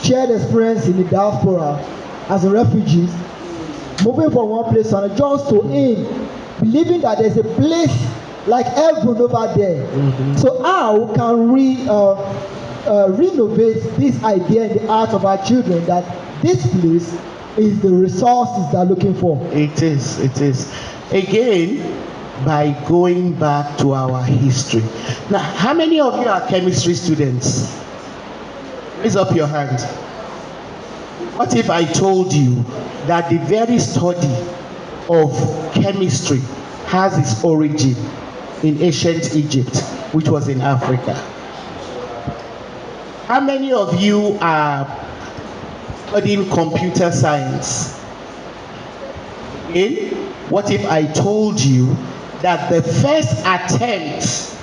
Shared experience in the diaspora as a refugee, moving from one place to another, just to aim, believing that there's a place like heaven over there. Mm-hmm. So how can we renovate this idea in the hearts of our children that this place is the resources they're looking for? It is. Again, by going back to our history. Now, how many of you are chemistry students? Raise up your hand. What if I told you that the very study of chemistry has its origin in ancient Egypt, which was in Africa? How many of you are studying computer science? Again, what if I told you that the first attempts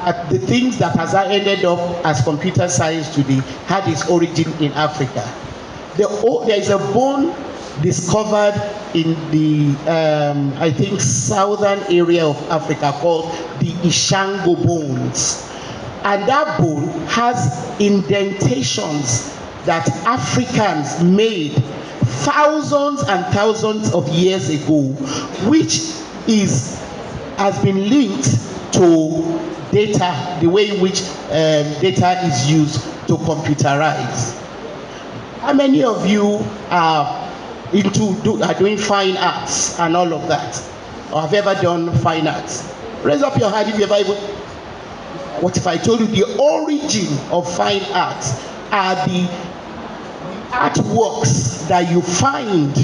at the things that has ended up as computer science today had its origin in Africa? There is a bone discovered in the I think southern area of Africa called the Ishango bones, and that bone has indentations that Africans made thousands and thousands of years ago, which has been linked to data, the way in which data is used to computerize. How many of you are doing fine arts and all of that, or have ever done fine arts? Raise up your hand if you ever even. What if I told you the origin of fine arts are the artworks that you find,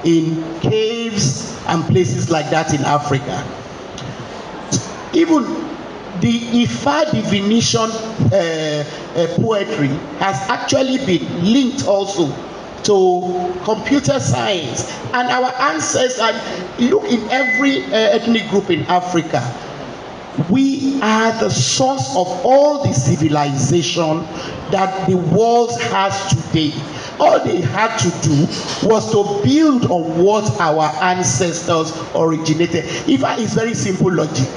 in caves and places like that in Africa? Even the Ifa divination poetry has actually been linked also to computer science, and our ancestors. And look, in every ethnic group in Africa, we are the source of all the civilization that the world has today. All they had to do was to build on what our ancestors originated. It's very simple logic.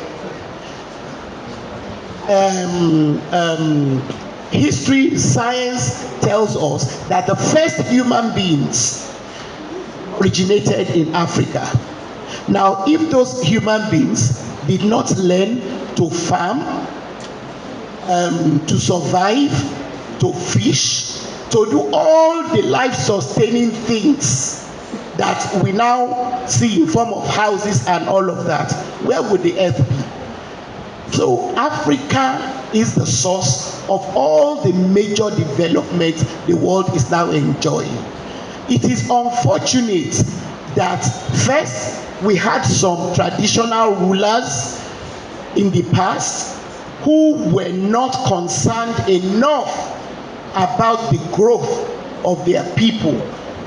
History, science tells us that the first human beings originated in Africa. Now, if those human beings did not learn to farm, to survive, to fish, to do all the life-sustaining things that we now see in form of houses and all of that, where would the earth be? So Africa is the source of all the major developments the world is now enjoying. It is unfortunate that first we had some traditional rulers in the past who were not concerned enough about the growth of their people,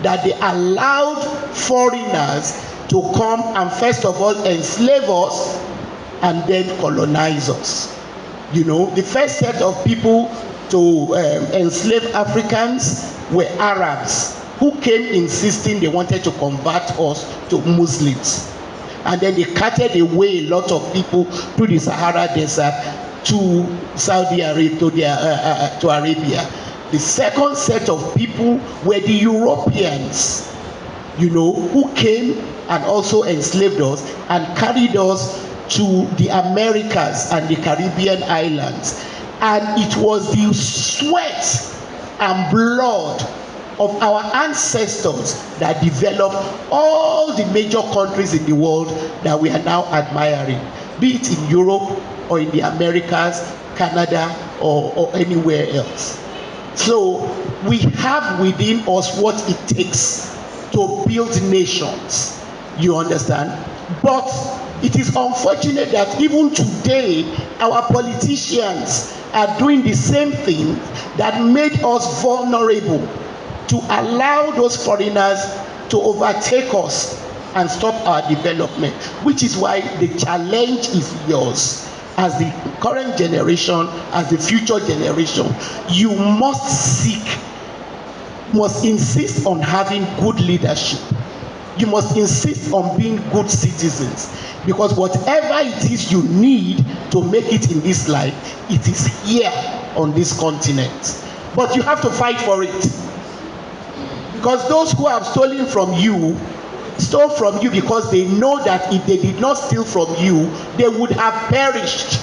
that they allowed foreigners to come and first of all enslave us and then colonize us. You know, the first set of people to enslave Africans were Arabs, who came insisting they wanted to convert us to Muslims. And then they carted away a lot of people to the Sahara Desert, to Saudi Arabia, to Arabia. The second set of people were the Europeans, you know, who came and also enslaved us and carried us to the Americas and the Caribbean islands. And it was the sweat and blood of our ancestors that developed all the major countries in the world that we are now admiring, be it in Europe or in the Americas, Canada, or anywhere else. So we have within us what it takes to build nations, you understand? But it is unfortunate that even today our politicians are doing the same thing that made us vulnerable to allow those foreigners to overtake us and stop our development, which is why the challenge is yours as the current generation, as the future generation. You must insist on having good leadership. You must insist on being good citizens, because whatever it is you need to make it in this life, it is here on this continent. But you have to fight for it, because those who have stolen from you stole from you because they know that if they did not steal from you, they would have perished.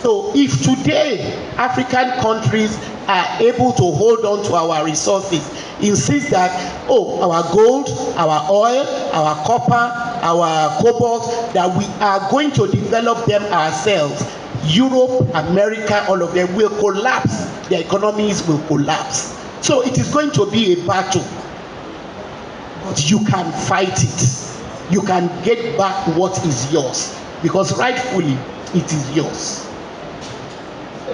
So if today African countries are able to hold on to our resources, insist that, oh, our gold, our oil, our copper, our cobalt, that we are going to develop them ourselves, Europe, America, all of them will collapse. Their economies will collapse. So it is going to be a battle. But you can fight it. You can get back what is yours, because rightfully it is yours.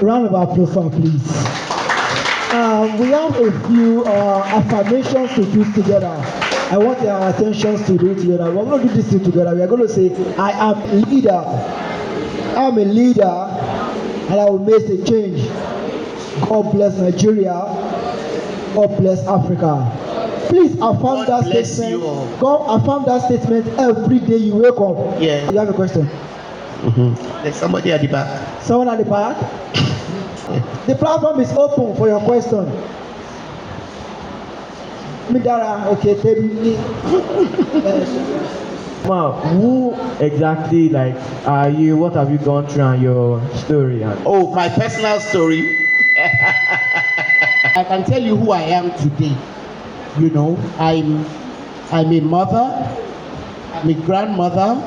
Round of applause, please. We have a few affirmations to do together. I want our attention to do it together. We're going to do this thing together. We are going to say, I am a leader. I'm a leader, and I will make a change. God bless Nigeria. God bless Africa. Please affirm that statement. God affirm that statement every day you wake up. Yeah. You have a question? Mm-hmm. There's somebody at the back. Someone at the back? The platform is open for your question. Midara, okay, tell me. Wow, who exactly are you? What have you gone through and your story? Oh, my personal story. I can tell you who I am today. You know, I'm a mother, I'm a grandmother.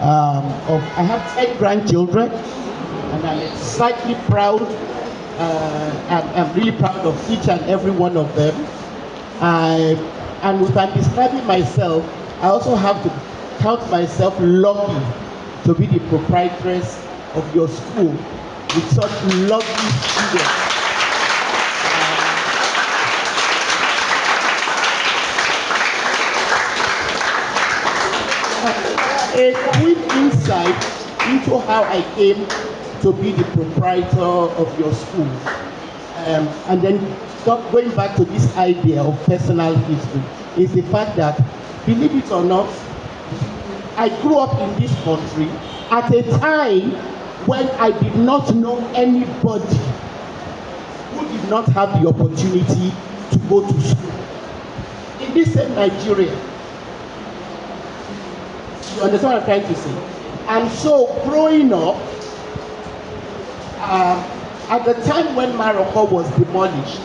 I have 10 grandchildren, and I'm slightly proud. I'm really proud of each and every one of them. And if I'm describing myself, I also have to count myself lucky to be the proprietress of your school with such lovely students. A quick insight into how I came to be the proprietor of your school. And then going back to this idea of personal history, is the fact that, believe it or not, I grew up in this country at a time when I did not know anybody who did not have the opportunity to go to school. In this same Nigeria. You understand what I'm trying to say? And so, growing up, at the time when Morocco was demolished,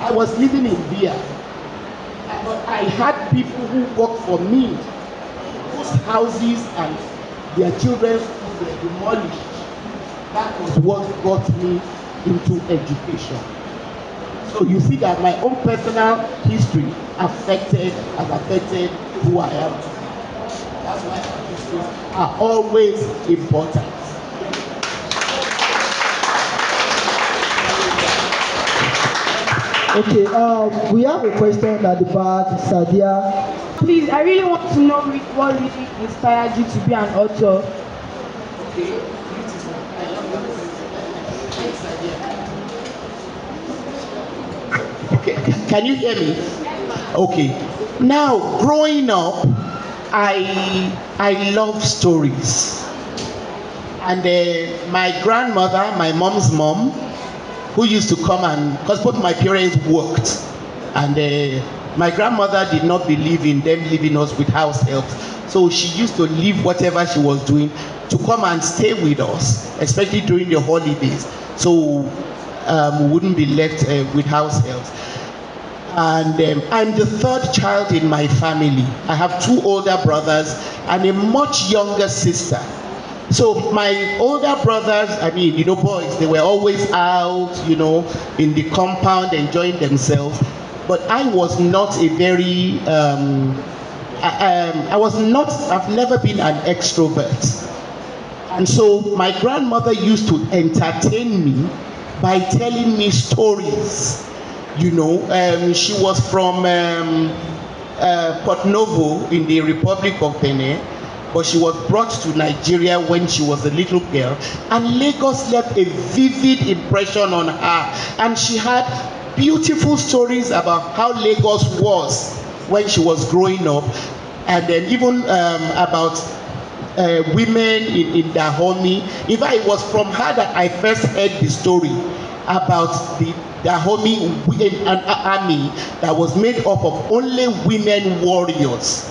I was living in Via. But I had people who worked for me, whose houses and their children's schools were demolished. That was what got me into education. So you see that my own personal history has affected who I am. That's why histories are always important. Okay, we have a question at the back, Sadia. Please, I really want to know what really inspired you to be an author. Okay, can you hear me? Okay. Now, growing up, I love stories. And my grandmother, my mom's mom, who used to come and, because both my parents worked, and my grandmother did not believe in them leaving us with house help. So she used to leave whatever she was doing to come and stay with us, especially during the holidays. So we wouldn't be left with house help. And I'm the third child in my family. I have two older brothers and a much younger sister. So my older brothers, I mean, boys, they were always out, in the compound enjoying themselves. But I was not a very, I've never been an extrovert. And so my grandmother used to entertain me by telling me stories. She was from Port Novo in the Republic of Benin, but she was brought to Nigeria when she was a little girl, and Lagos left a vivid impression on her, and she had beautiful stories about how Lagos was when she was growing up, and then even about women in Dahomey. In fact, it was from her that I first heard the story about the Dahomey army that was made up of only women warriors,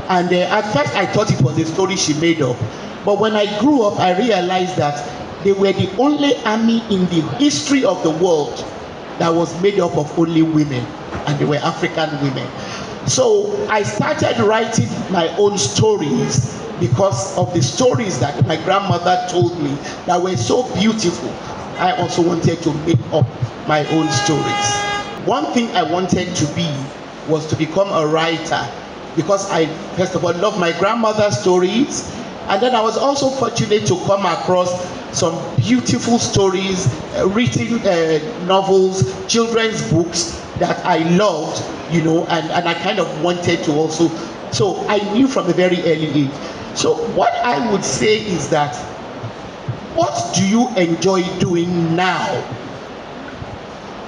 And at first I thought it was a story she made up. But when I grew up, I realized that they were the only army in the history of the world that was made up of only women, and they were African women. So I started writing my own stories because of the stories that my grandmother told me that were so beautiful. I also wanted to make up my own stories. One thing I wanted to be was to become a writer, because I, first of all, love my grandmother's stories, and then I was also fortunate to come across some beautiful stories, written novels, children's books that I loved, and I kind of wanted to also, so I knew from a very early age. So what I would say is that, what do you enjoy doing now?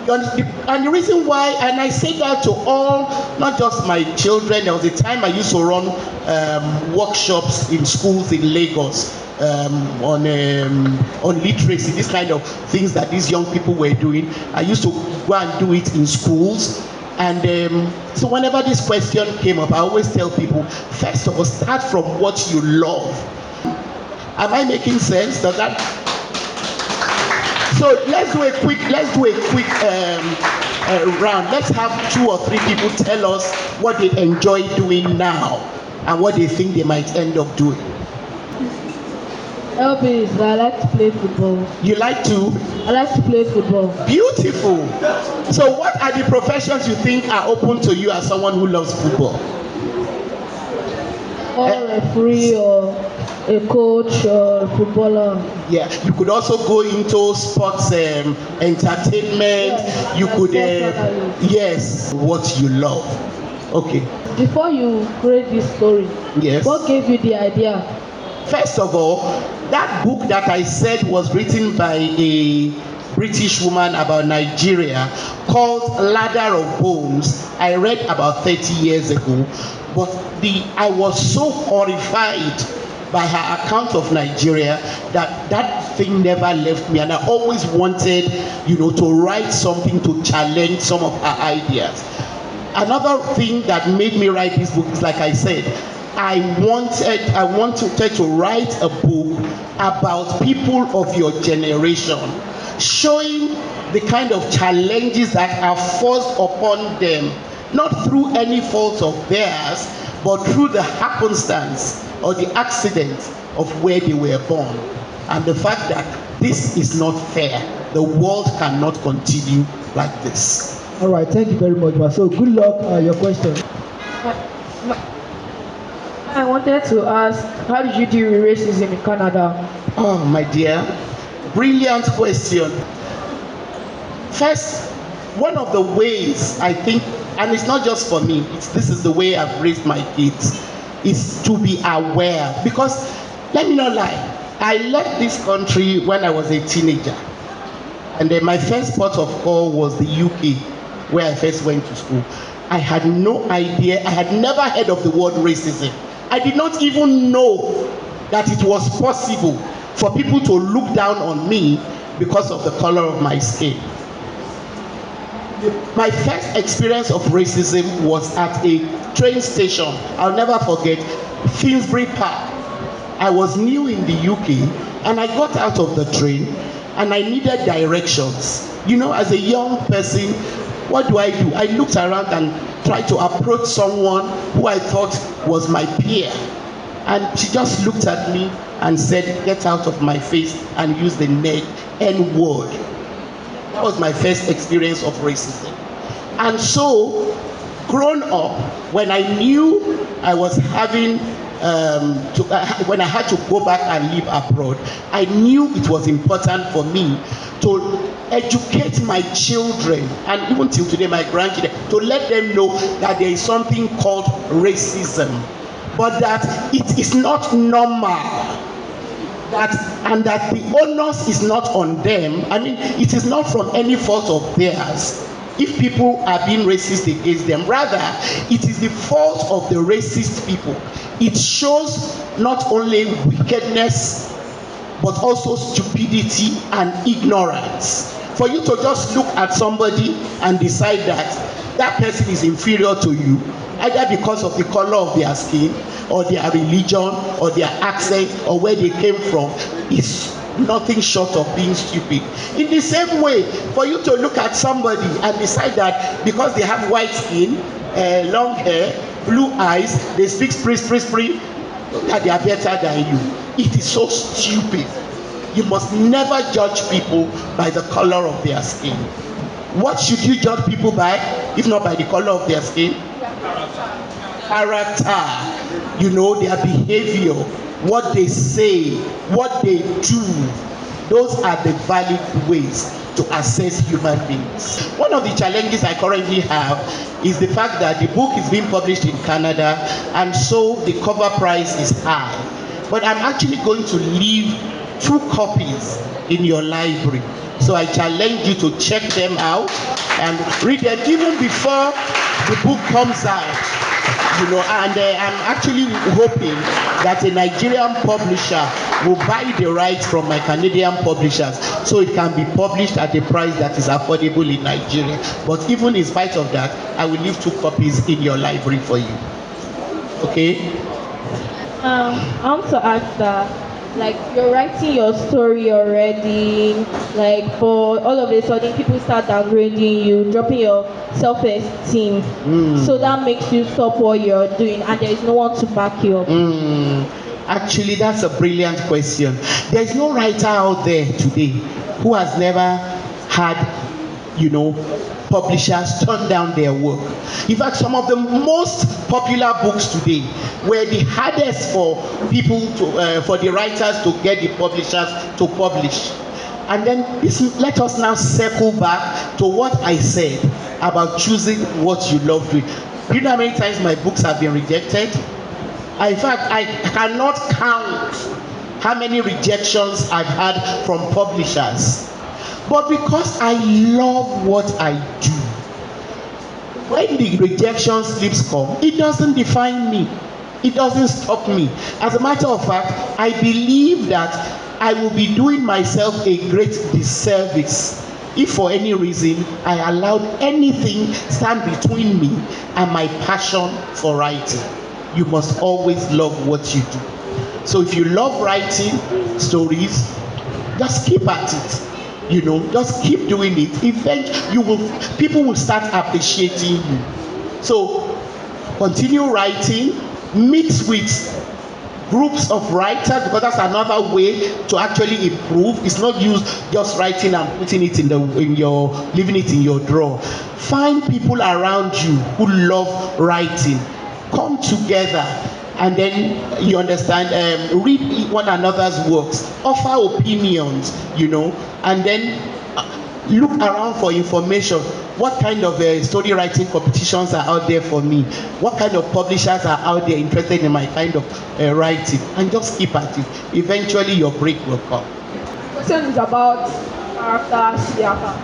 And the reason why, and I say that to all, not just my children. There was a time I used to run workshops in schools in Lagos on literacy, this kind of things that these young people were doing. I used to go and do it in schools. And so whenever this question came up, I always tell people, first of all, start from what you love. Am I making sense? Does that? So let's do a quick round. Let's have 2 or 3 people tell us what they enjoy doing now and what they think they might end up doing. Elvis, I like to play football. You like to? I like to play football. Beautiful. So what are the professions you think are open to you as someone who loves football? Or a referee, or a coach, or a footballer. Yeah, you could also go into sports entertainment. Yes, you could, yes, what you love. Okay. Before you create this story, Yes. what gave you the idea? First of all, that book that I said was written by a British woman about Nigeria called Ladder of Bones, I read about 30 years ago, but I was so horrified by her account of Nigeria that thing never left me, and I always wanted, to write something to challenge some of her ideas. Another thing that made me write this book is, like I said, I wanted to write a book about people of your generation, showing the kind of challenges that are forced upon them, not through any fault of theirs, but through the happenstance or the accident of where they were born, and the fact that this is not fair. The world cannot continue like this. All right, thank you very much, ma. So good luck. Your question. I wanted to ask, how did you deal with racism in Canada? Oh, my dear, brilliant question. First, one of the ways I think, and it's not just for me, this is the way I've raised my kids, is to be aware. Because, let me not lie, I left this country when I was a teenager. And then my first port of call was the UK, where I first went to school. I had no idea, I had never heard of the word racism. I did not even know that it was possible for people to look down on me because of the color of my skin. My first experience of racism was at a train station. I'll never forget, Finsbury Park. I was new in the UK and I got out of the train and I needed directions. You know, as a young person, what do? I looked around and tried to approach someone who I thought was my peer. And she just looked at me and said, "Get out of my face," and used the N word. That was my first experience of racism. And so, grown up, when I knew I was having when I had to go back and live abroad, I knew it was important for me to educate my children, and even till today my grandchildren, to let them know that there is something called racism, but that it is not normal, and that the onus is not on them. I mean, it is not from any fault of theirs if people are being racist against them. Rather, it is the fault of the racist people. It shows not only wickedness, but also stupidity and ignorance. For you to just look at somebody and decide that that person is inferior to you, either because of the color of their skin, or their religion, or their accent, or where they came from, is nothing short of being stupid. In the same way, for you to look at somebody and decide that because they have white skin, long hair, blue eyes, they speak spree, that they are better than you, it is so stupid. You must never judge people by the color of their skin. What should you judge people by, if not by the color of their skin? Character. You know, their behavior, what they say, what they do. Those are the valid ways to assess human beings. One of the challenges I currently have is the fact that the book is being published in Canada, and so the cover price is high. But I'm actually going to leave 2 copies in your library. So I challenge you to check them out and read them even before the book comes out. You know, and I'm actually hoping that a Nigerian publisher will buy the rights from my Canadian publishers so it can be published at a price that is affordable in Nigeria. But even in spite of that, I will leave 2 copies in your library for you. Okay? I want to ask that, like, you're writing your story already, like, for all of a sudden people start downgrading you, dropping your self-esteem, so that makes you stop what you're doing and there is no one to back you up. Actually, that's a brilliant question. There is no writer out there today who has never had, you know, publishers turn down their work. In fact, some of the most popular books today were the hardest for people to, for the writers to get the publishers to publish. And then let us now circle back to what I said about choosing what you love doing. Do you know how many times my books have been rejected? In fact, I cannot count how many rejections I've had from publishers. But because I love what I do, when the rejection slips come, it doesn't define me. It doesn't stop me. As a matter of fact, I believe that I will be doing myself a great disservice if for any reason I allowed anything stand between me and my passion for writing. You must always love what you do. So if you love writing stories, just keep at it. You know, just keep doing it. Eventually, people will start appreciating you. So continue writing, mix with groups of writers, because that's another way to actually improve. It's not just writing and putting it leaving it in your drawer. Find people around you who love writing. come together and then, you understand, read one another's works, offer opinions, and then look around for information. What kind of story writing competitions are out there for me? What kind of publishers are out there interested in my kind of writing? And just keep at it. Eventually your break will come. The question is about character Siaka.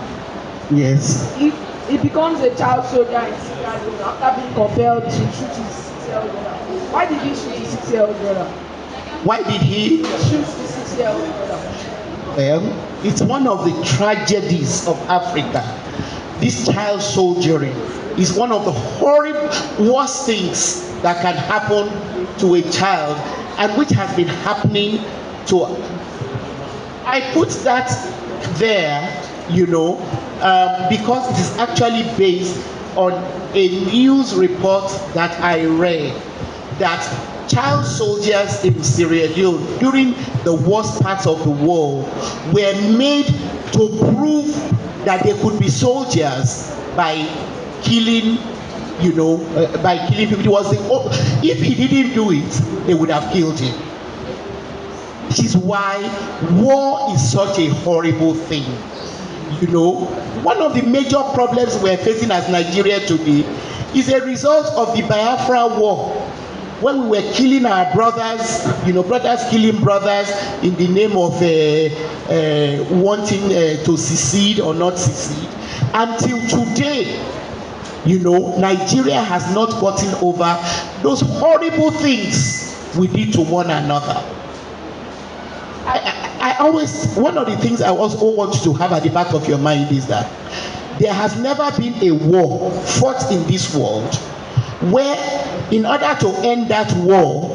Yes. He becomes a child soldier in Sierra Leone after being compelled to shoot his 6-year-old brother. Why did he shoot his 6-year-old brother? Why did he shoot his 6-year-old brother? Well, it's one of the tragedies of Africa. This child soldiering is one of the horrible, worst things that can happen to a child, and which has been happening to. I put that there, because it is actually based on a news report that I read, that child soldiers in Sierra Leone during the worst parts of the war were made to prove that they could be soldiers by killing, by killing people. It was if he didn't do it, they would have killed him. This is why war is such a horrible thing. One of the major problems we're facing as Nigeria today is a result of the Biafra war, when we were killing our brothers, brothers killing brothers in the name of wanting to secede or not secede. Until today, Nigeria has not gotten over those horrible things we did to one another. I always, one of the things I also want you to have at the back of your mind is that there has never been a war fought in this world where, in order to end that war,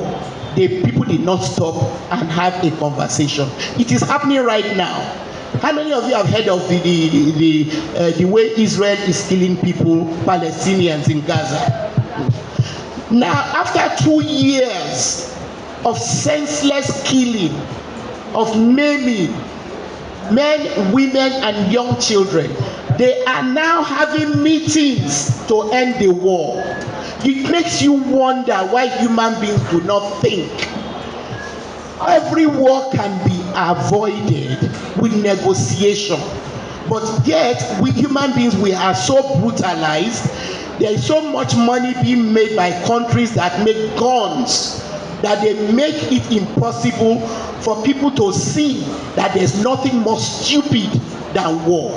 the people did not stop and have a conversation. It is happening right now. How many of you have heard of the way Israel is killing people, Palestinians in Gaza? Now, after 2 years of senseless killing, of maiming men, women, and young children, they are now having meetings to end the war. It makes you wonder why human beings do not think. Every war can be avoided with negotiation, but yet we human beings, we are so brutalized. There is so much money being made by countries that make guns that they make it impossible for people to see that there's nothing more stupid than war.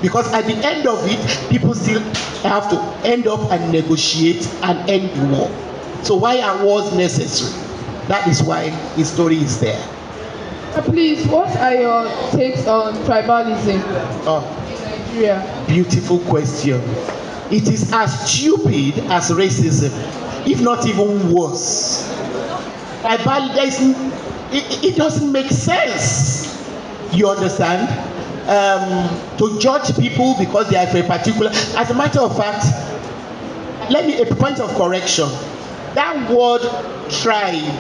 Because at the end of it, people still have to end up and negotiate and end the war. So why are wars necessary? That is why the story is there. Please, what are your takes on tribalism in Nigeria? Beautiful question. It is as stupid as racism, if not even worse. It doesn't make sense. You understand? To judge people because they are for a particular. As a matter of fact, a point of correction. That word tribe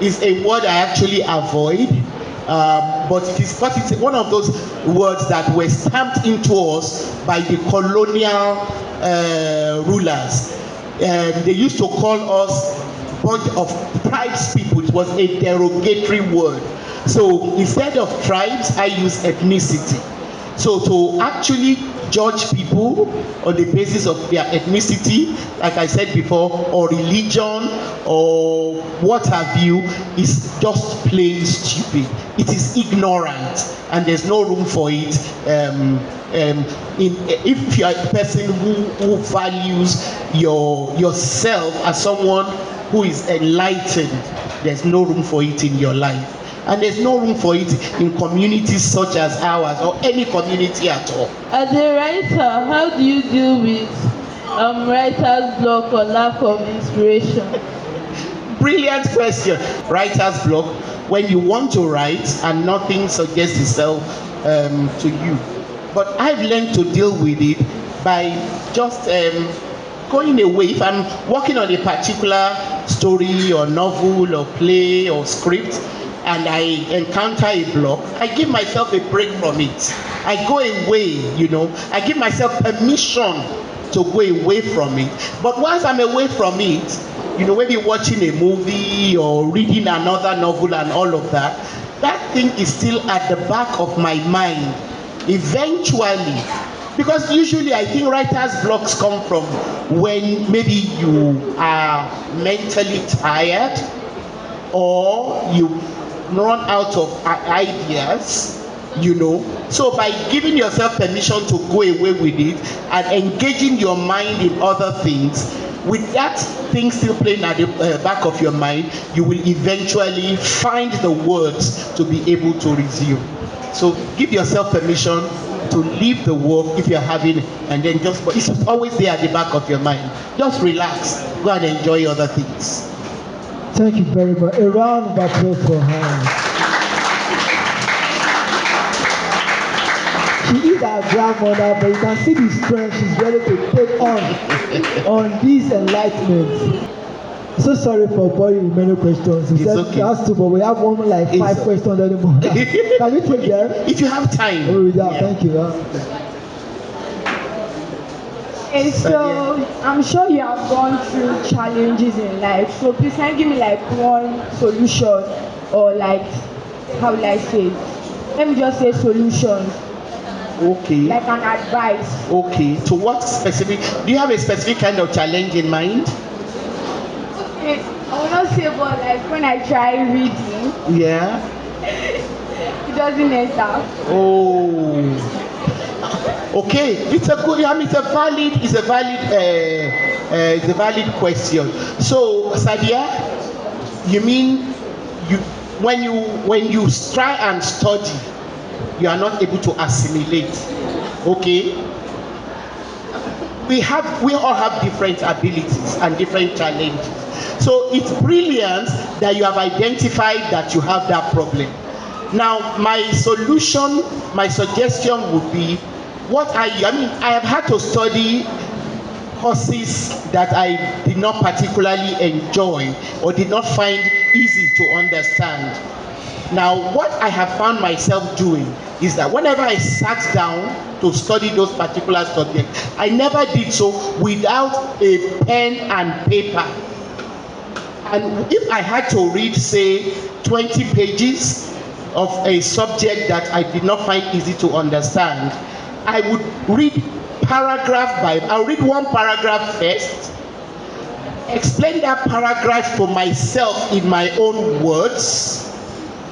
is a word I actually avoid, but it's one of those words that were stamped into us by the colonial rulers. They used to call us bunch of tribes people. It was a derogatory word. So instead of tribes, I use ethnicity. So to actually judge people on the basis of their ethnicity, like I said before, or religion, or what have you, is just plain stupid. It is ignorant, and there's no room for it. If you are a person who values yourself as someone who is enlightened, there's no room for it in your life. And there's no room for it in communities such as ours or any community at all. As a writer, how do you deal with writer's block or lack of inspiration? Brilliant question. Writer's block, when you want to write and nothing suggests itself to you. But I've learned to deal with it by just going away. If I'm working on a particular story or novel or play or script, and I encounter a block, I give myself a break from it. I go away, I give myself permission to go away from it. But once I'm away from it, maybe watching a movie or reading another novel and all of that, that thing is still at the back of my mind. Eventually, because usually I think writer's blocks come from when maybe you are mentally tired or you run out of ideas, So by giving yourself permission to go away with it and engaging your mind in other things, with that thing still playing at the back of your mind, you will eventually find the words to be able to resume. So give yourself permission to leave the work if you're having, and then but it's always there at the back of your mind. Just relax, go and enjoy other things. Thank you very much. A round of applause for her. She is our grandmother, but you can see the strength she's ready to take on these enlightenments. So sorry for boring many questions. It's okay. That's two, but we have one five questions anymore. Can we take them? If you have time. Oh, yeah. Thank you. Okay, so I'm sure you have gone through challenges in life. So please can you give me one solution, or how will I say it? Let me just say solutions. Okay. Like an advice. Okay. To what specific? Do you have a specific kind of challenge in mind? Okay. I will not say, but when I try reading. Yeah. It doesn't enter. Oh. Okay. It's a valid question. So, Sadia, you mean when you try and study, you are not able to assimilate. Okay? We all have different abilities and different challenges. So it's brilliant that you have identified that you have that problem. Now, my suggestion would be, I have had to study courses that I did not particularly enjoy or did not find easy to understand. Now, what I have found myself doing is that whenever I sat down to study those particular subjects, I never did so without a pen and paper. And if I had to read, say, 20 pages of a subject that I did not find easy to understand, I would read I'll read one paragraph first, explain that paragraph for myself in my own words,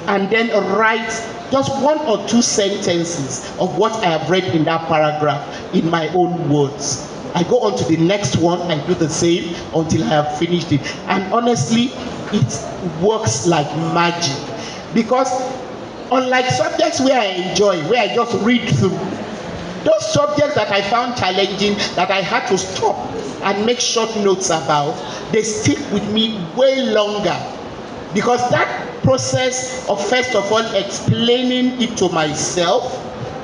and then write just one or two sentences of what I have read in that paragraph in my own words. I go on to the next one and do the same until I have finished it. And honestly, it works like magic. Because unlike subjects where I enjoy, where I just read through, those subjects that I found challenging, that I had to stop and make short notes about, they stick with me way longer. Because that process of first of all explaining it to myself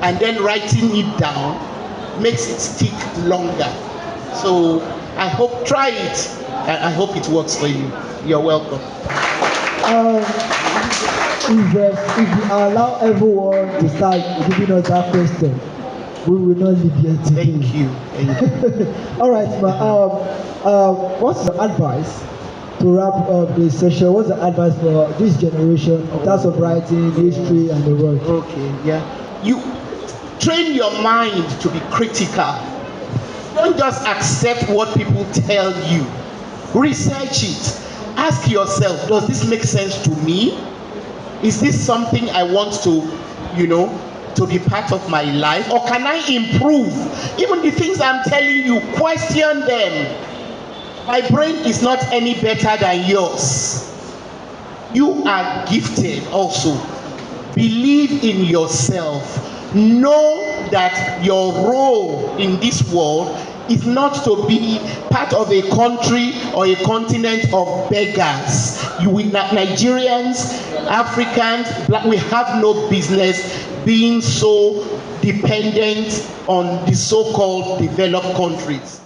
and then writing it down makes it stick longer. So I hope, try it, and I hope it works for you. You're welcome. If you allow everyone to start giving us that question, we will not leave here today. Thank you. All right, what's the advice to wrap up this session? What's the advice for this generation in terms of writing, history, and the world? Okay, yeah. You train your mind to be critical. Don't just accept what people tell you. Research it. Ask yourself, does this make sense to me? Is this something I want to, to be part of my life? Or can I improve? Even the things I'm telling you, question them. My brain is not any better than yours. You are gifted also. Believe in yourself. Know that your role in this world is not to be part of a country or a continent of beggars. Nigerians, Africans, we have no business being so dependent on the so-called developed countries.